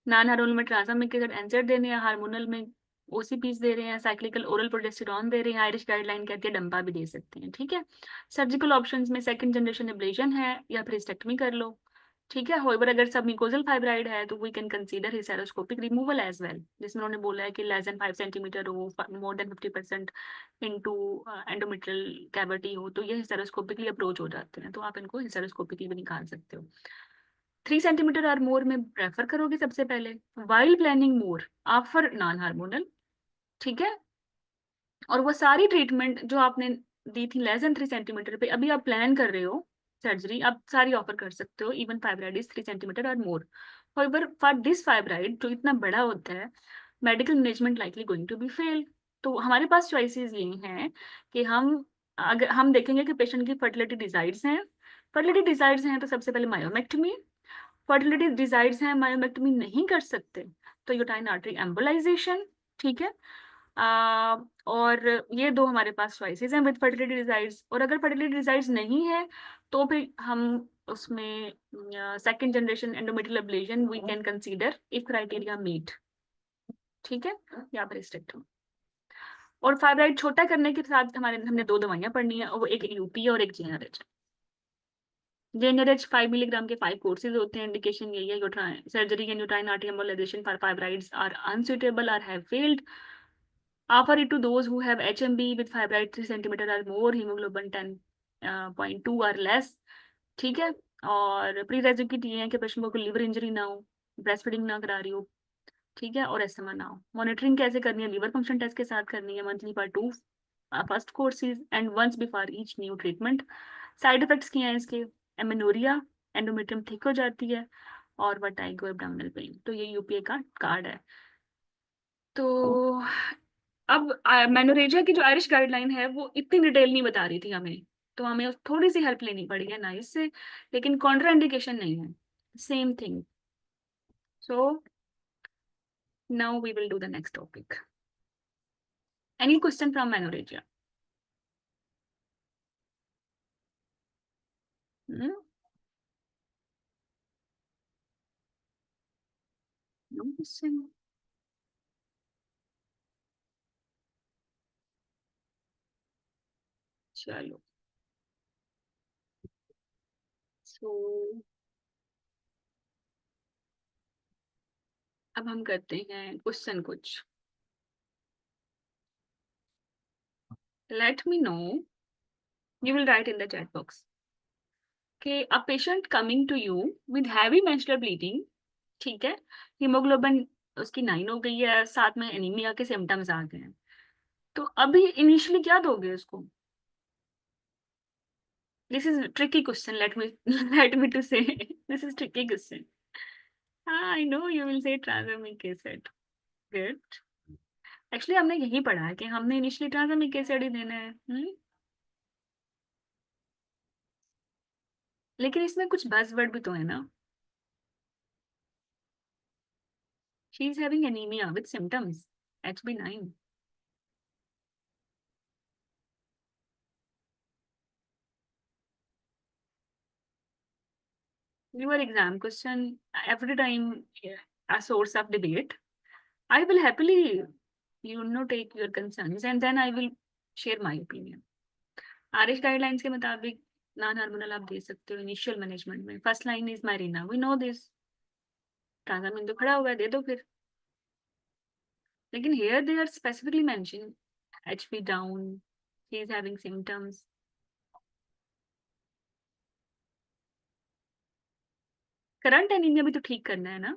नॉन हार्मोनल में ट्रांसमिक के साथ एंसर दे रहे हैं, हार्मोनल में ओसीपीस दे रहे हैं, साइक्लिकल ओरल प्रोजेस्टेरॉन दे रहे हैं, आयरिश गाइडलाइन कहती है डंपा भी दे सकते हैं, ठीक है। सर्जिकल ऑप्शंस में सेकंड जनरेशन एब्लेशन है, या फिर हिस्टेक्टमी कर लो, ठीक है। होइवर अगर सब म्यूकोजल फाइब्राइड है तो we can consider hysteroscopic removal as well, जिसमें उन्होंने बोला है कि लेस देन 5 सेंटीमीटर हो, more than 50% into endometrial cavity हो, तो ये हिस्टेरोस्कोपिकली अप्रोच हो जाते हैं, तो आप इनको हिस्टेरोस्कोपिकली भी निकाल सकते हो। 3 सेंटीमीटर और मोर में प्रेफर करोगे सबसे पहले, वाइल प्लानिंग मोर आप फॉर नॉन हार्मोनल, ठीक है। और वो सारी ट्रीटमेंट जो आपने दी थी लेस देन 3 सेंटीमीटर पे, अभी आप प्लान कर रहे हो सर्जरी, आप सारी ऑफर कर सकते हो, इवन फाइब्राइड इज 3 सेंटीमीटर और more. however for this fibroid जो इतना बड़ा होता है, medical management likely going to be fail, तो हमारे पास चॉइसेस ये हैं कि अगर हम देखेंगे कि पेशेंट की फर्टिलिटी डिजायर्स हैं, फर्टिलिटी डिजायर्स हैं तो सबसे पहले मायोमेक्टमी, फर्टिलिटी डिजायर्स हैं मायोमेक्टमी नहीं कर सकते तो यूटाइन आर्टरी एम्बोलाइजेशन, ठीक है। और ये दो हमारे पास चॉइसेस हैं विद फर्टिलिटी डिजायर्स। और अगर फर्टिलिटी डिजायर्स नहीं है तो फिर हम उसमें second generation endometrial ablation we can consider if criteria meet, ठीक है, या फिर स्टेक्टम। और फाइब्राइड छोटा करने के साथ हमने दो दवाइयां पढ़नी है, वो एक यूपी है और एक जेनरेज। जेनरेज 5 मिलीग्राम के 5 कोर्सेज होते हैं, इंडिकेशन यही है uterine surgery and uterine artery embolization for fibroids are unsuitable और have failed, offer it to those who have HMB with fibroid 3 centimeter or more, hemoglobin 10.2 or less, ठीक है। और प्री रेजुकेट ये है कि पेशेंट को लिवर इंजरी ना हो, ब्रेस्ट फीडिंग ना करा रही हो, ठीक है, और एस्मा ना हो। मॉनिटरिंग कैसे करनी है, लिवर फंक्शन टेस्ट के साथ करनी है, monthly for 2 first courses and once before each new treatment. Side effects क्या हैं इसके, एमेनोरिया, एंडोमेट्रियम थिक हो जाती है, और वर्टाइगो एब्डोमिनल पेन। तो ये यूपीए का कार्ड है। तो अब मेनोरेजिया की जो आयरिश गाइडलाइन है वो इतनी डिटेल नहीं बता रही थी हमें, तो हमें थोड़ी सी हेल्प लेनी पड़ी है ना इससे, लेकिन कॉन्ट्राइंडिकेशन नहीं है, same thing. So now we will do the next topic. Any question from menorrhagia? No question. चलो, सो अब हम करते हैं क्वेश्चन कुछ। Let me know, you will write in the chat box कि a patient coming to you with heavy menstrual bleeding, ठीक है, haemoglobin उसकी 9 हो गई है, साथ में एनीमिया के सिम्टम्स आ गए हैं, तो अभी इनिशियली क्या दोगे उसको? This is tricky question, let me let me to say this is tricky question. हाँ, I no you will say ट्रांसएमिक acid, good. Actually हमने यही पढ़ा है कि हमने इनिशियली ट्रांसएमिक एसिड ही देना है। लेकिन इसमें कुछ बज़वर्ड भी तो है ना। She is having anaemia with symptoms, HB9। Your exam question every time, yeah, a source of debate. I will happily, take your concerns and then I will share my opinion. Irish guidelines के मुताबिक non hormonal आप दे सकते हो initial management में। First line is Mirena, we know this. Tranexamic तो खड़ा हुआ है, दे दो फिर। लेकिन here they are specifically mentioned HP down, he is having symptoms. Current anaemia भी तो ठीक करना है ना।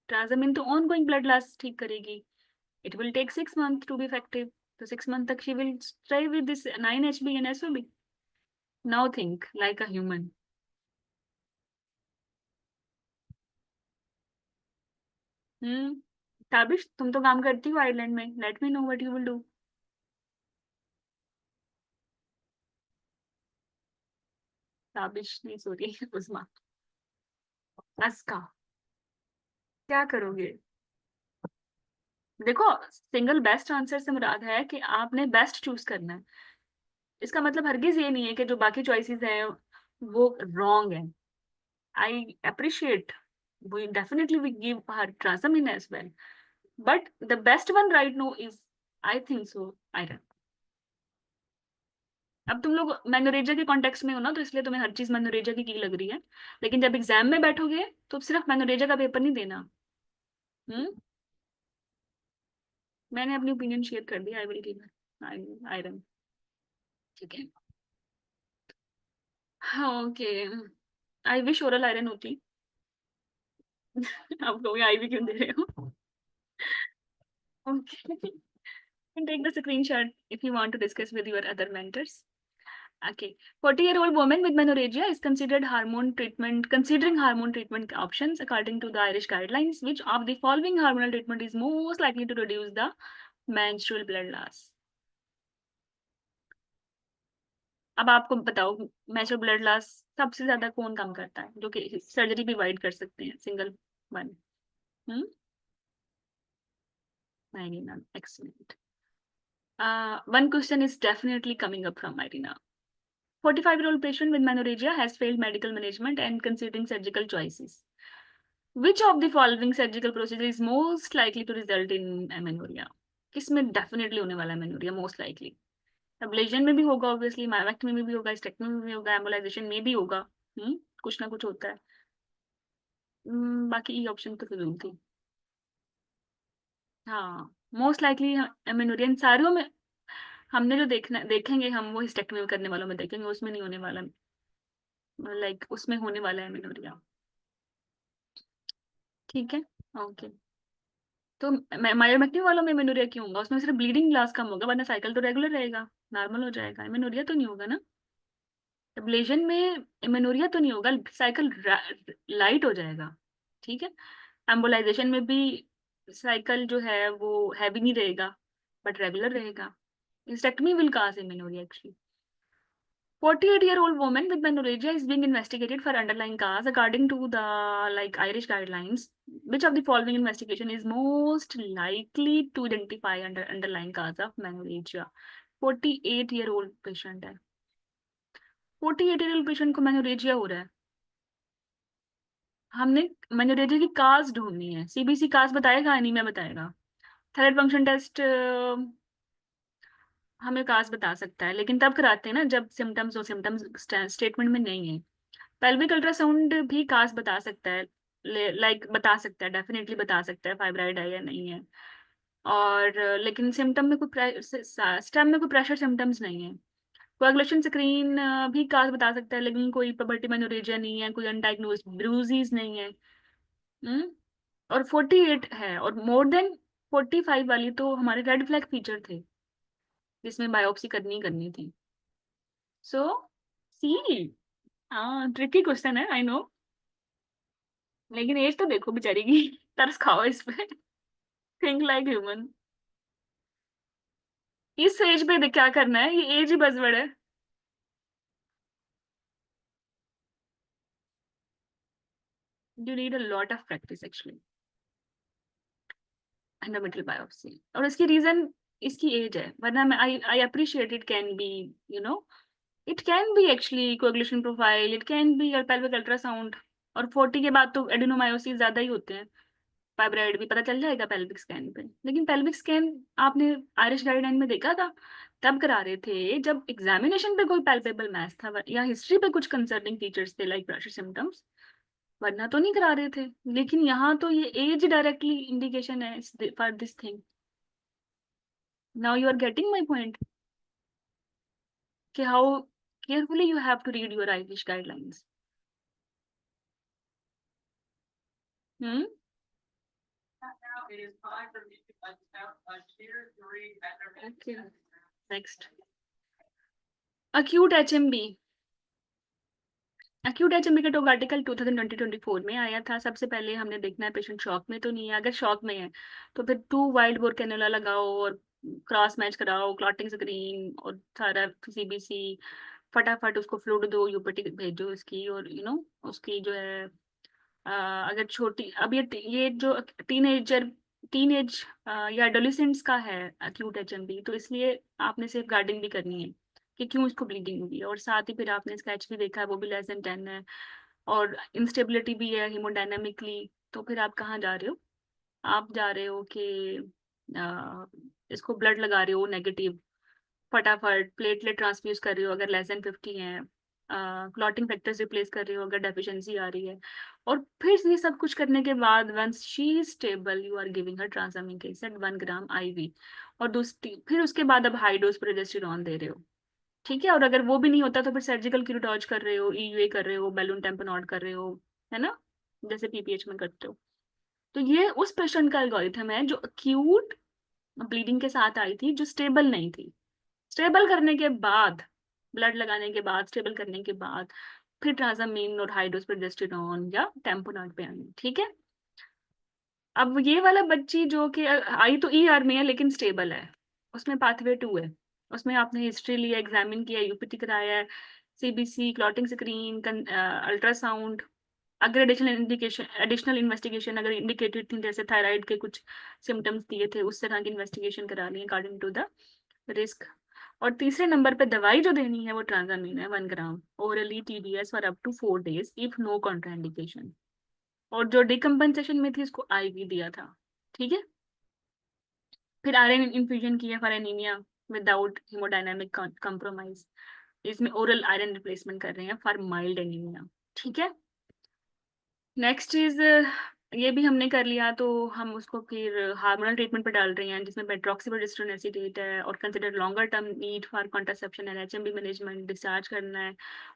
ट्रांजामिन तो ऑनगोइंग ब्लड लॉस ठीक करेगी, it will take 6 months to be effective. So 6 months तक she will stay with this 9 HB and SOB. Now think like a human. हम्म, ताबिश तुम तो काम करती हो आयरलैंड में, late me know what you will do. Tabish नहीं, सॉरी उस्मा, अस्का, क्या करोगे? देखो, सिंगल बेस्ट आंसर से मुराद है कि आपने बेस्ट चूज करना है। इसका मतलब हरगिज ये नहीं है कि जो बाकी चॉइसेस हैं वो रॉन्ग है। I appreciate, we definitely we give her Trasamine as well, but the best one right now is, I think so, iron. अब तुम लोग मैनोरेजा के कॉन्टेक्स्ट में हो ना, तो इसलिए तुम्हें हर चीज मैनोरेजा की लग रही है, लेकिन जब एग्जाम में बैठोगे तो सिर्फ मैनोरेजा का पेपर नहीं देना। हम्म, मैंने अपनी ओपिनियन शेयर कर दी, आई विल गिव आयरन, ठीक है। हाँ, okay, I wish oral iron होती। आप लोग आई भी क्यों दे रहे हो? Okay, take the screenshot if you want to discuss with your other mentors. Okay. 40-year-old woman with menorrhagia is considering hormone treatment options according to the Irish guidelines. Which of the following hormonal treatment is most likely to reduce the menstrual blood loss. अब आपको बताओ, menstrual blood loss सबसे ज्यादा कौन कम करता है, जो कि सर्जरी भी अवॉइड कर सकते हैं, single one? Hmm. Mirena, excellent. One question is definitely coming up from Irina. 45-year-old patient with menorrhagia has failed medical management and considering surgical choices. Which of the following surgical procedure is most likely to result in amenorrhea? किसमें definitely होने वाला है amenorrhea most likely? Ablation में भी होगा obviously, माइवेक्टमी में भी होगा, स्टेक्टमी में भी होगा, एम्बोलाइजेशन में भी होगा। कुछ ना कुछ होता है। बाकी ई ऑप्शन तो फिजूल थी। हाँ, मोस्ट लाइकली एमेनोरियन सारों में। हमने जो देखना देखेंगे हम वो हिस्टेक्टमी करने वालों में देखेंगे, उसमें नहीं होने वाला। लाइक उसमें होने वाला है एमेनोरिया। ठीक है। ओके। तो मायोमेक्टिव वालों में एमेनोरिया क्यों होगा? उसमें सिर्फ ब्लीडिंग ग्लास कम होगा, वरना साइकिल तो रेगुलर रहेगा, नॉर्मल हो जाएगा। एमेनोरिया तो नहीं होगा ना। एब्लेशन में एमेनोरिया तो नहीं होगा, साइकिल लाइट हो जाएगा। ठीक है। एम्बोलाइजेशन में भी साइकिल जो है वो हैवी नहीं रहेगा, बट रेगुलर रहेगा। Hysterectomy will cause amenorrhea actually. 48-year-old woman with menorrhagia is being investigated for underlying cause according to the Irish guidelines. Which of the following investigation is most likely to identify underlying cause of menorrhagia? 48-year-old patient है। 48-year-old patient को menorrhagia हो रहा है। हमने menorrhagia की cause ढूंढनी है। CBC cause बताएगा, एनीमिया बताएगा। थायराइड फंक्शन टेस्ट हमें काज बता सकता है, लेकिन तब कराते हैं ना जब सिम्टम्स हो, सिम्टम्स स्टेटमेंट में नहीं है। पेल्विक अल्ट्रासाउंड भी काज बता सकता है, बता सकता है, डेफिनेटली बता सकता है फाइब्राइड है या नहीं है। और लेकिन सिम्टम में कोई स्टेम में कोई प्रेशर सिम्टम्स नहीं है। कोएगुलेशन स्क्रीन भी काज बता सकता है, लेकिन कोई पबर्टी मेनोरेजिया नहीं है, कोई अनडायग्नोज्ड ब्रूजीज नहीं है। हम्म। और 48 है, और मोर देन 45 वाली तो हमारे रेड फ्लैग फीचर थे, जिसमें बायोप्सी करनी करनी थी। सो सी। हाँ, ट्रिकी क्वेश्चन है, आई नो। लेकिन एज तो देखो बेचारी की, तरस खाओ इस पे। Think like human. इस एज पे क्या करना है, ये एज ही बजवर्ड है। You need a lot of practice actually. Endometrial biopsy, और इसकी रीजन इसकी एज है, वरना मैं I I appreciate it can be, you know, it can be actually coagulation profile, it can be pelvic ultrasound. और 40 के बाद तो एडिनोमायोसिस ज्यादा ही होते हैं। फाइब्राइड भी पता चल जाएगा पेल्विक स्कैन पे, लेकिन पेल्विक स्कैन आपने आयरिश गाइडलाइन में देखा था, तब करा रहे थे जब एग्जामिनेशन पे कोई पैल्पेबल मैच था या हिस्ट्री पे कुछ कंसर्निंग फीचर्स थे लाइक प्रेशर सिम्टम्स, वरना तो नहीं करा रहे थे। लेकिन यहाँ तो ये एज डायरेक्टली इंडिकेशन है for this thing. Now you are getting my point कि how carefully you have to read your Irish guidelines. Hmm. Next, acute HMB। Acute HMB का टॉक आर्टिकल 2020-24 में आया था। सबसे पहले हमने देखना है पेशेंट शॉक में तो नहीं है। अगर शॉक में है तो फिर 2 वाइड बोर कैनुला लगाओ और क्रॉस मैच कराओ, क्लॉटिंग स्क्रीन और सारा सीबीसी, फटाफट उसको फ्लूइड दो, यूपीटी भेजो इसकी, और उसकी जो है अगर छोटी, अब ये जो टीनेज या एडोलिसेंट्स का है एक्यूट एचएमबी, तो इसलिए आपने सेफ गार्डिंग भी करनी है कि क्यों इसको ब्लीडिंग हुई है। और साथ ही फिर आपने इसका एच भी देखा है, वो भी लेस देन 10 है, और इंस्टेबिलिटी भी है हीमोडायनामिकली। तो फिर आप कहाँ जा रहे हो? आप जा रहे हो कि इसको ब्लड लगा रहे हो नेगेटिव, फटाफट प्लेटलेट ट्रांसफ्यूज कर रहे हो अगर लेस देन 50 है, क्लॉटिंग फैक्टर्स रिप्लेस कर रहे हो अगर डेफिशिएंसी आ रही है। और फिर ये सब कुछ करने के बाद once she is stable you are giving her tranexamic at 1 gram IV. और दूसरी फिर उसके बाद अब हाई डोज प्रोजेस्टेरॉन दे रहे हो। ठीक है। और अगर वो भी नहीं होता तो फिर सर्जिकल क्यूरेटॉज कर रहे हो, ईयूए कर रहे हो, बैलून टेम्पोनॉड कर रहे हो, है ना, जैसे पीपीएच में करते हो। तो ये उस पेशेंट का एल्गोरिथम है जो अक्यूट ब्लीडिंग के साथ आई थी, जो स्टेबल नहीं थी। स्टेबल करने के बाद, ब्लड लगाने के बाद, स्टेबल करने के बाद फिर ट्रांजामीन और हाई डोज प्रोजेस्टेरॉन या टेम्पोनॉड पे आनी। ठीक है। अब ये वाला बच्ची जो कि आई तो ईआर में है लेकिन स्टेबल है, उसमें पाथवे 2 है, उसमें आपने हिस्ट्री लिया, एग्जामिन किया, यूपीटी कराया है, सीबीसी, क्लॉटिंग स्क्रीन, अल्ट्रासाउंड, अगर एडिशनल इन्वेस्टिगेशन अगर इंडिकेटेड थी, जैसे थायराइड के कुछ सिम्टम्स दिए थे, उस तरह की इन्वेस्टिगेशन करा ली अकॉर्डिंग टू द रिस्क। और तीसरे नंबर पे दवाई जो देनी है वो ट्रांजामीन है 1 gram orally TDS for up to 4 days if no contraindication. और जो डिकम्पनसेशन में थी उसको IV दिया था। ठीक है। फिर आयरन इन्फ्यूजन किया for anaemia without haemodynamic compromise. इसमें ओरल आयरन रिप्लेसमेंट कर रहे हैं फॉर माइल्ड एनीमिया। ठीक है। नेक्स्ट चीज ये भी हमने कर लिया, तो हम उसको फिर हार्मोनल ट्रीटमेंट पर डाल रहे हैं, जिसमें मेट्रोक्सीप्रोजेस्टेरोन एसीटेट है, और consider longer term need for contraception and HMB management, discharge करना है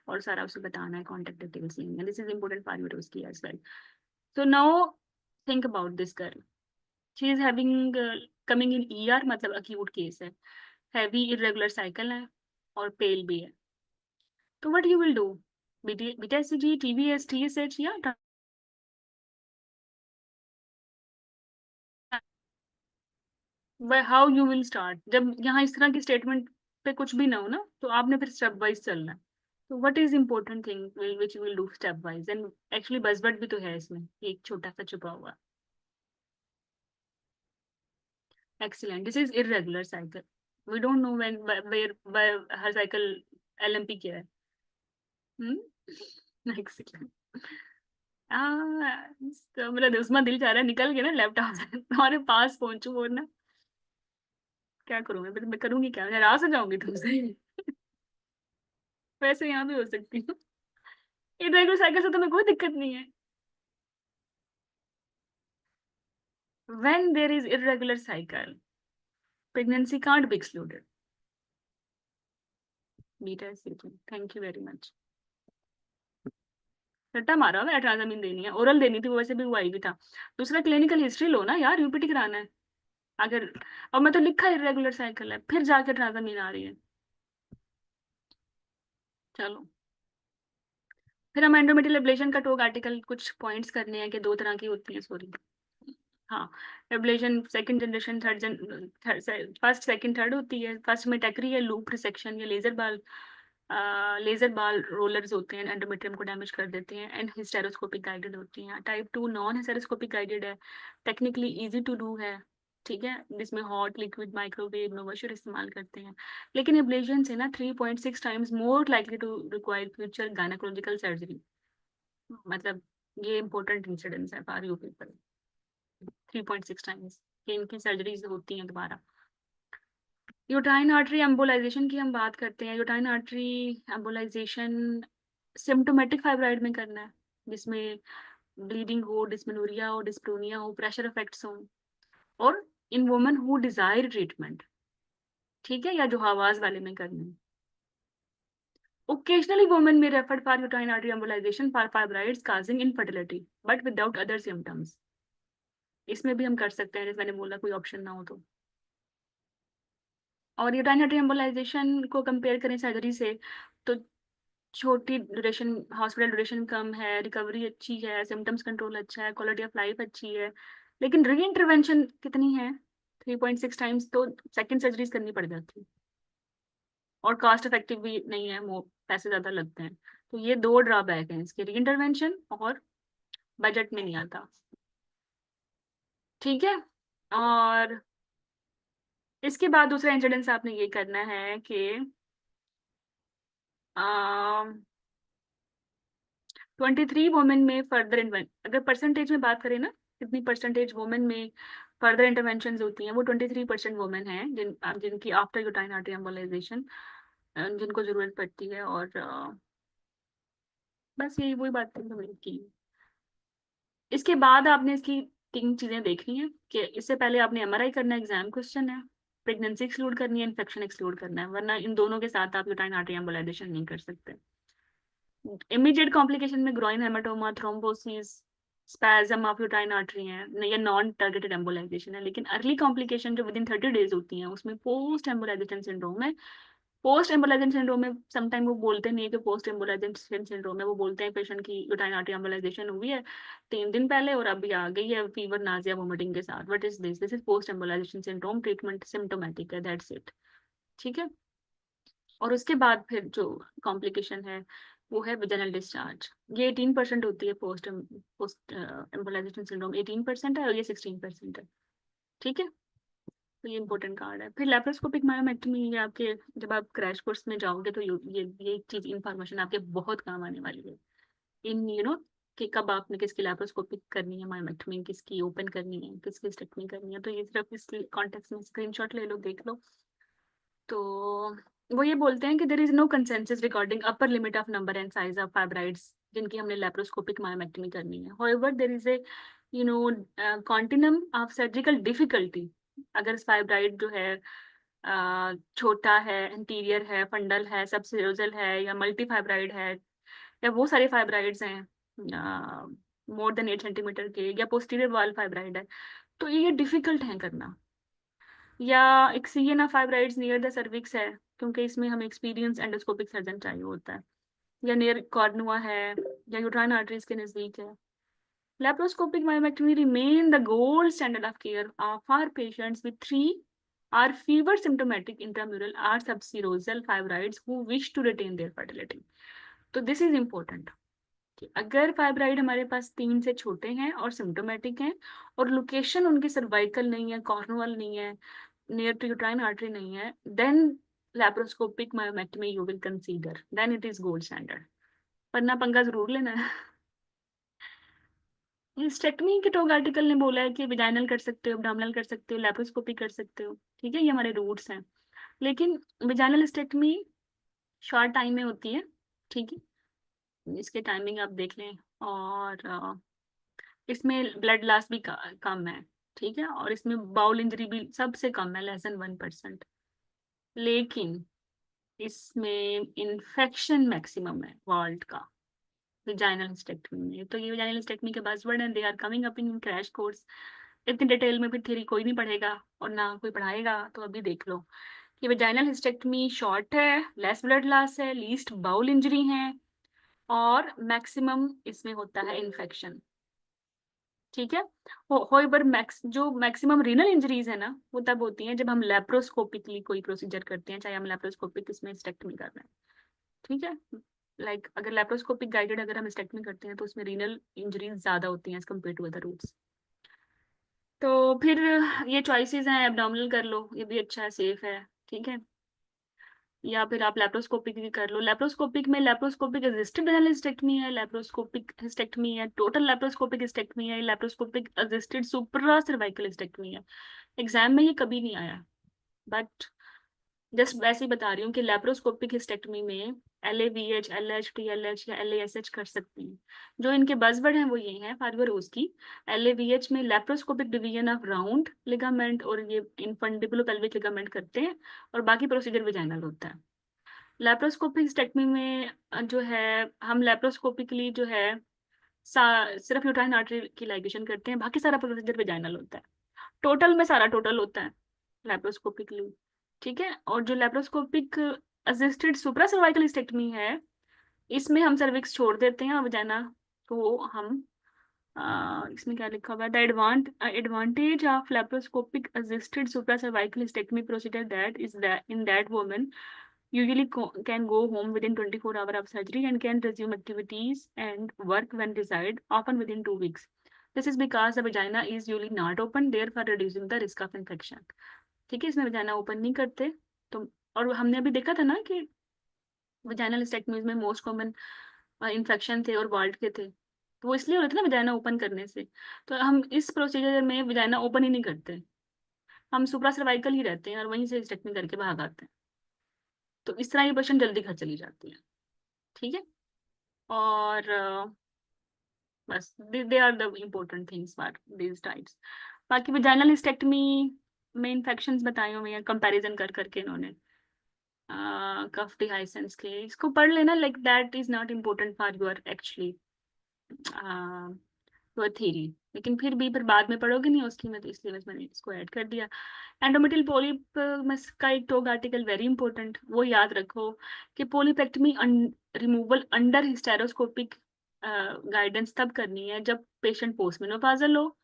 और सारा उसे बताना है, कॉन्टेक्ट डिटेल्स लेंगे, दिस इज इंपॉर्टेंट फॉर यूरोस्की as well. So now think about this girl. She is having coming in ER, मतलब acute case है, heavy irregular cycle है और pale भी है। तो what you will do? Beta ECG, TVS, TSH या how you will start? जब यहाँ इस तरह की स्टेटमेंट पे कुछ भी ना हो ना, तो आपने फिर स्टेप वाइज चलना है। तो what is important thing which you will do step wise, and actually buzzword भी तो है इसमें एक छोटा सा छुपा हुआ। Excellent. This is irregular cycle. We don't know when where her cycle LMP क्या है। Excellent. तो मेरा उसमें दिल चाह रहा है निकल के ना लैपटॉप से तुम्हारे पास पहुंचू और ना, क्या करूंगी मैं करूंगी क्या, मैं नाराज हो जाऊंगी तुमसे। वैसे यहाँ भी हो सकती हूँ। इरेगुलर साइकिल से तुम्हें कोई दिक्कत नहीं है। When there is irregular cycle, pregnancy can't be excluded. Beta is taken. Thank you very much. रट्टा मारा हुआ है, ट्रांजामीन देनी है, ओरल देनी थी, वो वैसे भी हुआ ही भी था। दूसरा क्लिनिकल हिस्ट्री लो ना यार, यूपीटी कराना है अगर। और मैं तो लिखा इरेगुलर साइकिल है, फिर जाके ट्रांजामीन आ रही है। चलो, फिर हम एंडोमेट्रियल एब्लेशन का टोक आर्टिकल कुछ पॉइंट्स करने हैं कि 2 तरह की होती है, सॉरी। हाँ, ablation second generation, first second third होती है। फर्स्ट में टेकरी है, लूप रिसेक्शन या लेजर बाल रोलर्स होते हैं, एंडोमेट्रियम को डैमेज कर देते हैं, एंड हिस्टेरोस्कोपिक गाइडेड होती हैं। टाइप 2 नॉन हिस्टेरोस्कोपिक गाइडेड है, टेक्निकली इजी टू डू है। ठीक है, जिसमें हॉट लिक्विड माइक्रोवेव नोवाशर इस्तेमाल करते हैं। लेकिन एब्लेशन से ना 3.6 times more likely to require future gynaecological surgery, मतलब ये इंपॉर्टेंट इंसिडेंस है फॉर यू पीपल। 3.6 टाइम्स कि इनकी सर्जरीज होती हैं दोबारा। यूटाइन आर्टरी एम्बोलाइजेशन की हम बात करते हैं। यूटाइन आर्टरी एम्बोलाइजेशन सिम्टोमेटिक फाइब्राइड में करना है, जिसमें ब्लीडिंग हो, डिस्मेनोरिया हो, डिस्प्रोनिया हो, प्रेशर इफेक्ट्स हो, और in women who desire treatment. ठीक है, या जो हवास वाले में करना है। Occasionally, women may refer for uterine artery embolization for fibroids causing infertility, but without other symptoms. इसमें भी हम कर सकते हैं, जैसे मैंने बोला, कोई ऑप्शन ना हो तो। और यूटाइन आर्टरी एम्बोलाइजेशन को कंपेयर करें सर्जरी से, तो छोटी ड्यूरेशन, हॉस्पिटल ड्यूरेशन कम है, रिकवरी अच्छी है, सिम्टम्स कंट्रोल अच्छा है, क्वालिटी ऑफ लाइफ अच्छी है। लेकिन री इंटरवेंशन कितनी है? 3.6 टाइम्स, तो सेकेंड सर्जरीज करनी पड़ जाती है, और कॉस्ट इफेक्टिव भी नहीं है, वो पैसे ज्यादा लगते हैं। तो ये 2 ड्रॉबैक हैं इसके, री इंटरवेंशन और बजट में नहीं आता। ठीक है। और इसके बाद दूसरा इंसिडेंस आपने ये करना है कि 23 वुमेन में फर्दर अगर परसेंटेज में बात करें ना, कितनी परसेंटेज वुमेन में फर्दर इंटरवेंशन होती हैं, वो 23% वुमेन हैं जिनकी आफ्टर यूटाइन आर्टरी एम्बोलाइजेशन जिनको जरूरत पड़ती है। और बस यही वही बात की। इसके बाद आपने इसकी 3 चीजें देखनी है कि इससे पहले आपने MRI करना है, एग्जाम क्वेश्चन है, प्रेगनेंसी एक्सक्लूड करनी है, इन्फेक्शन एक्सक्लूड करना है, वरना इन दोनों के साथ आप यूटाइन आर्टरी एम्बोलाइजेशन नहीं कर सकते। इमीडिएट कॉम्प्लिकेशन में groin haematoma, thrombosis, spasm of uterine artery है या नॉन टारगेटेड एम्बोलाइजेशन है। लेकिन अर्ली कॉम्प्लिकेशन जो विद इन 30 डेज होती हैं, उसमें पोस्ट एम्बोलाइजेशन सिंड्रोम है, पोस्ट एम्बोलाइजेशन सिंड्रोम में समटाइम वो बोलते नहीं है कि पोस्ट एम्बोलाइजेशन सिंड्रोम है, वो बोलते हैं पेशेंट की यूटाइन आर्टरी एम्बोलाइजेशन हुई है 3 दिन पहले और अभी आ गई है फीवर नाजिया वोमिटिंग के साथ। What is this is post embolization syndrome, treatment symptomatic है, दैट्स इट। ठीक है। और उसके बाद फिर जो कॉम्प्लिकेशन है वो है विजाइनल डिस्चार्ज। ये 18% होती है पोस्ट पोस्ट एम्बोलाइजेशन सिंड्रोम, 18% है और ये 16% है। ठीक है। तो ये इंपॉर्टेंट कार्ड है। फिर लेप्रोस्कोपिक मायोमेक्टमी, ये आपके जब आप क्रैश कोर्स में जाओगे तो ये चीज इंफॉर्मेशन आपके बहुत काम आने वाली है इन कि कब आपने किसकी लेप्रोस्कोपिक करनी है मायोमेक्टमी, किसकी ओपन करनी है, किसकी स्टेक्टमी करनी है। तो ये सिर्फ इस कॉन्टेक्स्ट में स्क्रीनशॉट ले लो, देख लो। तो वो ये बोलते हैं कि there is no consensus regarding upper limit of number and size of fibroids जिनकी हमने लेप्रोस्कोपिक मायोमेक्टमी करनी है। However there is a continuum of surgical difficulty. अगर फाइब्राइड जो है छोटा है, इंटीरियर है, फंडल है, सबसेरोजल है, या मल्टी फाइब्राइड है, या वो सारे फाइब्राइड्स हैं मोर देन 8 सेंटीमीटर के, या पोस्टीरियर वॉल फाइब्राइड है, तो ये डिफिकल्ट है करना। या excision of fibroids near the cervix है, क्योंकि इसमें हमें एक्सपीरियंस एंडोस्कोपिक सर्जन चाहिए होता है, या नियर कॉर्नुआ है, या यूट्राइन आर्टरीज के नजदीक है। Laparoscopic myomectomy remain the gold standard of care for patients with 3 or fewer symptomatic intramural or subserosal fibroids who wish to retain their fertility. तो दिस इज इम्पोर्टेंट कि अगर फाइब्राइड हमारे पास 3 से छोटे हैं और सिम्टोमेटिक हैं और लोकेशन उनकी सर्वाइकल नहीं है, कॉर्नुअल नहीं है, नियर टू यूट्राइन आर्टरी नहीं है, then laparoscopic myomectomy you will consider, then it is gold standard। वरना पंगा जरूर लेना है। हिस्टेक्टमी के टोग आर्टिकल ने बोला है कि विजाइनल कर सकते हो, abdominal कर सकते हो, लेप्रोस्कोपी कर सकते हो। ठीक है, ये हमारे रूट्स हैं। लेकिन विजाइनल हिस्टेक्टमी शॉर्ट टाइम में होती है। ठीक है, इसके टाइमिंग आप देख लें। और इसमें ब्लड लॉस भी कम है। ठीक है, और इसमें बाउल इंजरी भी सबसे कम है, लेस देन 1%। लेकिन इसमें इन्फेक्शन मैक्सिमम है वर्ल्ड का विजाइनल हिस्टेक्टमी में। तो ये विजाइनल हिस्टेक्टमी के बज़वर्ड हैं, they are coming up in crash course. इतनी डिटेल में फिर थ्योरी कोई नहीं पढ़ेगा और ना कोई पढ़ाएगा, तो अभी देख लो कि विजाइनल हिस्टेक्टमी शॉर्ट है, लेस ब्लड लॉस है, लीस्ट बाउल इंजरी है, और मैक्सिमम इसमें होता है इन्फेक्शन। ठीक है। होइबर जो मैक्सिमम रीनल इंजरीज है ना, वो तब होती हैं जब हम लेप्रोस्कोपिकली कोई प्रोसीजर करते हैं, चाहे हम लेप्रोस्कोपिक इसमें हिस्टेक्टमी कर रहे हैं। ठीक है। अगर लेप्रोस्कोपिक गाइडेड अगर हम हिस्टेक्टमी करते हैं तो उसमें रीनल इंजरीज ज्यादा होती हैं as compared to other routes. तो फिर ये चॉइसेस हैं, एब्डोमिनल कर लो, ये भी अच्छा है, सेफ है। ठीक है। या फिर आप लेप्रोस्कोपिक भी कर लो। लेप्रोस्कोपिक में लेप्रोस्कोपिक असिस्टेड वेजाइनल हिस्टेक्टमी है, लेप्रोस्कोपिक हिस्टेक्टमी है, टोटल लेप्रोस्कोपिक हिस्टेक्टमी है, लेप्रोस्कोपिक असिस्टेड सुप्रा सर्वाइकल हिस्टेक्टमी है। एग्जाम में ये कभी नहीं आया, बट जस्ट वैसे ही बता रही हूँ कि लेप्रोस्कोपिक हिस्टेक्टमी में LAVH, LH, TLH या LASH कर सकते हैं। जो इनके बज़वर्ड हैं वो ये हैं फाइबर की। LAVH में laparoscopic division of round ligament और ये इनफंडिबुलो पेल्विक लिगामेंट करते हैं, और बाकी प्रोसीजर वेजाइनल होता है। लेप्रोस्कोपिक हिस्टेक्टमी में जो है हम लेप्रोस्कोपिकली जो है सिर्फ यूट्राइन आर्टरी की लाइगेशन करते हैं, बाकी सारा प्रोसीजर वेजाइनल होता है। टोटल में सारा टोटल होता है लेप्रोस्कोपिकली। ठीक है। और जो लेप्रोस्कोपिक असिस्टेड सुप्रा सर्वाइकल हिस्टेक्टमी है, इसमें हम सर्विक्स छोड़ देते हैं और वजाना को हम इसमें क्या लिखा हुआ है, the advantage of laparoscopic assisted supra cervical hysterectomy procedure that is that in that woman usually can go home within 24 hours of surgery and can resume activities and work when desired, often within 2 weeks. This is because the vagina is usually not open, therefore reducing the risk of infection. ठीक है, इसमें वजाना open नहीं करते। तो और हमने अभी देखा था ना कि वजाइनल हिस्टेक्टमीज में मोस्ट कॉमन इन्फेक्शन थे और वाल्ट के थे, तो वो इसलिए हो रहे थे ना वजाइना ओपन करने से। तो हम इस प्रोसीजर में वजाइना ओपन ही नहीं करते, हम सुप्रा सर्वाइकल ही रहते हैं और वहीं से हिस्टेक्टमी करके भाग आते हैं। तो इस तरह ये पेशेंट जल्दी घर चली जाती है। ठीक है। और बस they are the important things for this types. बाकी वेजाइनल हिस्टेक्टमी में इन्फेक्शंस बताए हुए हैं कंपैरिजन कर करके इन्होंने कफ डिहाइसेंस के, इसको पढ़ लेना, like that is not important for your actually वो थ्योरी, लेकिन फिर बाद में पढ़ोगे नहीं उसकी में, तो इसलिए बस मैंने इसको ऐड कर दिया। एंडोमेट्रियल पोलिप में का एक टॉक आर्टिकल वेरी इंपॉर्टेंट, वो याद रखो कि पोलिपेक्टमी रिमूवल अंडर हिस्टेरोस्कोपिक गाइडेंस तब करनी है जब पेशेंट पोस्ट मेनोपाजल हो,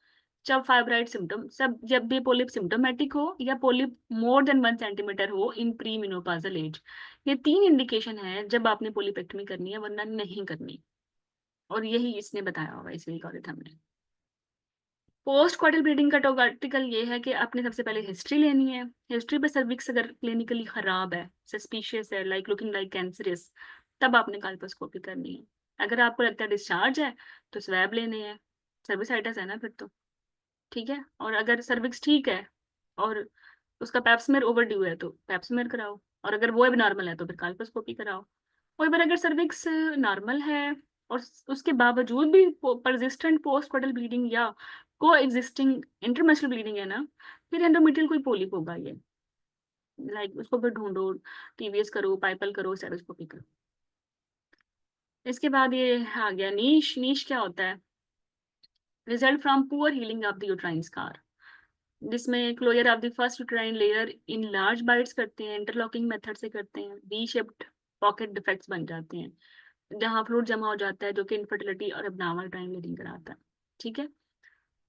जब फाइब्राइड सिम्टम, सब जब भी पोलिप सिम्टोमेटिक हो, या पोलिप मोर देन 1 सेंटीमीटर हो इन प्री मेनोपाजल एज। ये 3 इंडिकेशन है जब आपने पोलिपेक्टमी करनी है, वरना नहीं करनी। और यही इसने बताया होगा इस एल्गोरिथम ने। पोस्ट कॉइटल ब्लीडिंग का टॉक आर्टिकल ये है कि आपने सबसे पहले हिस्ट्री लेनी है। हिस्ट्री पे सर्विक्स अगर क्लिनिकली खराब है, सस्पिशियस है, लाइक लुकिंग लाइक कैंसरस, तब आपने कल्पोस्कोपी करनी है। अगर आपको लगता है डिस्चार्ज है तो स्वैब लेने हैं, सर्विसाइटिस है ना फिर तो, ठीक है। और अगर सर्विक्स ठीक है और उसका पैप्समेयर ओवरड्यू है तो पैप्समेयर कराओ, और अगर वो भी नॉर्मल है तो फिर कल्पोस्कोपी कराओ। और बार अगर सर्विक्स नॉर्मल है और उसके बावजूद भी परसिस्टेंट पोस्ट कॉइटल ब्लीडिंग या को एग्जिस्टिंग इंटरमेस्टल ब्लीडिंग है ना, फिर एंडोमेट्रियल कोई पोलिप होगा ये। लाइक उसको फिर ढूंढो, टीवीएस करो, पाइपल करो, सेरोस्कोपी करो। इसके बाद ये आ गया नीश। नीश क्या होता है? Result from poor healing of the uterine scar, जिसमें closure of the first uterine layer in large bites करते हैं, इंटरलॉकिंग मेथड से करते हैं, वी शेप्ड पॉकेट डिफेक्ट्स बन जाते हैं जहाँ फ्लूइड जमा हो जाता है, जो कि इनफर्टिलिटी और एब्नॉर्मल टाइम लीडिंग कराता है, ठीक है।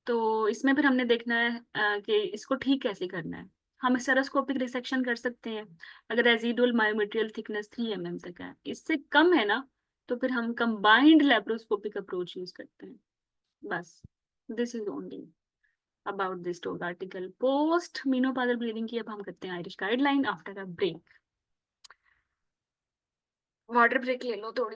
तो इसमें फिर हमने देखना है कि इसको ठीक कैसे करना है। हम सेरोस्कोपिक रिसेक्शन कर सकते हैं अगर रेजिडुअल मायोमेट्रियल थिकनेस 3 mm तक है। इससे कम है ना, तो फिर हम कंबाइंड लेप्रोस्कोपिक अप्रोच यूज करते हैं। बस, this is only about this talk article. Post menopausal bleeding की अब हम करते हैं Irish guideline after a break. Water break ले लो थोड़ी सी।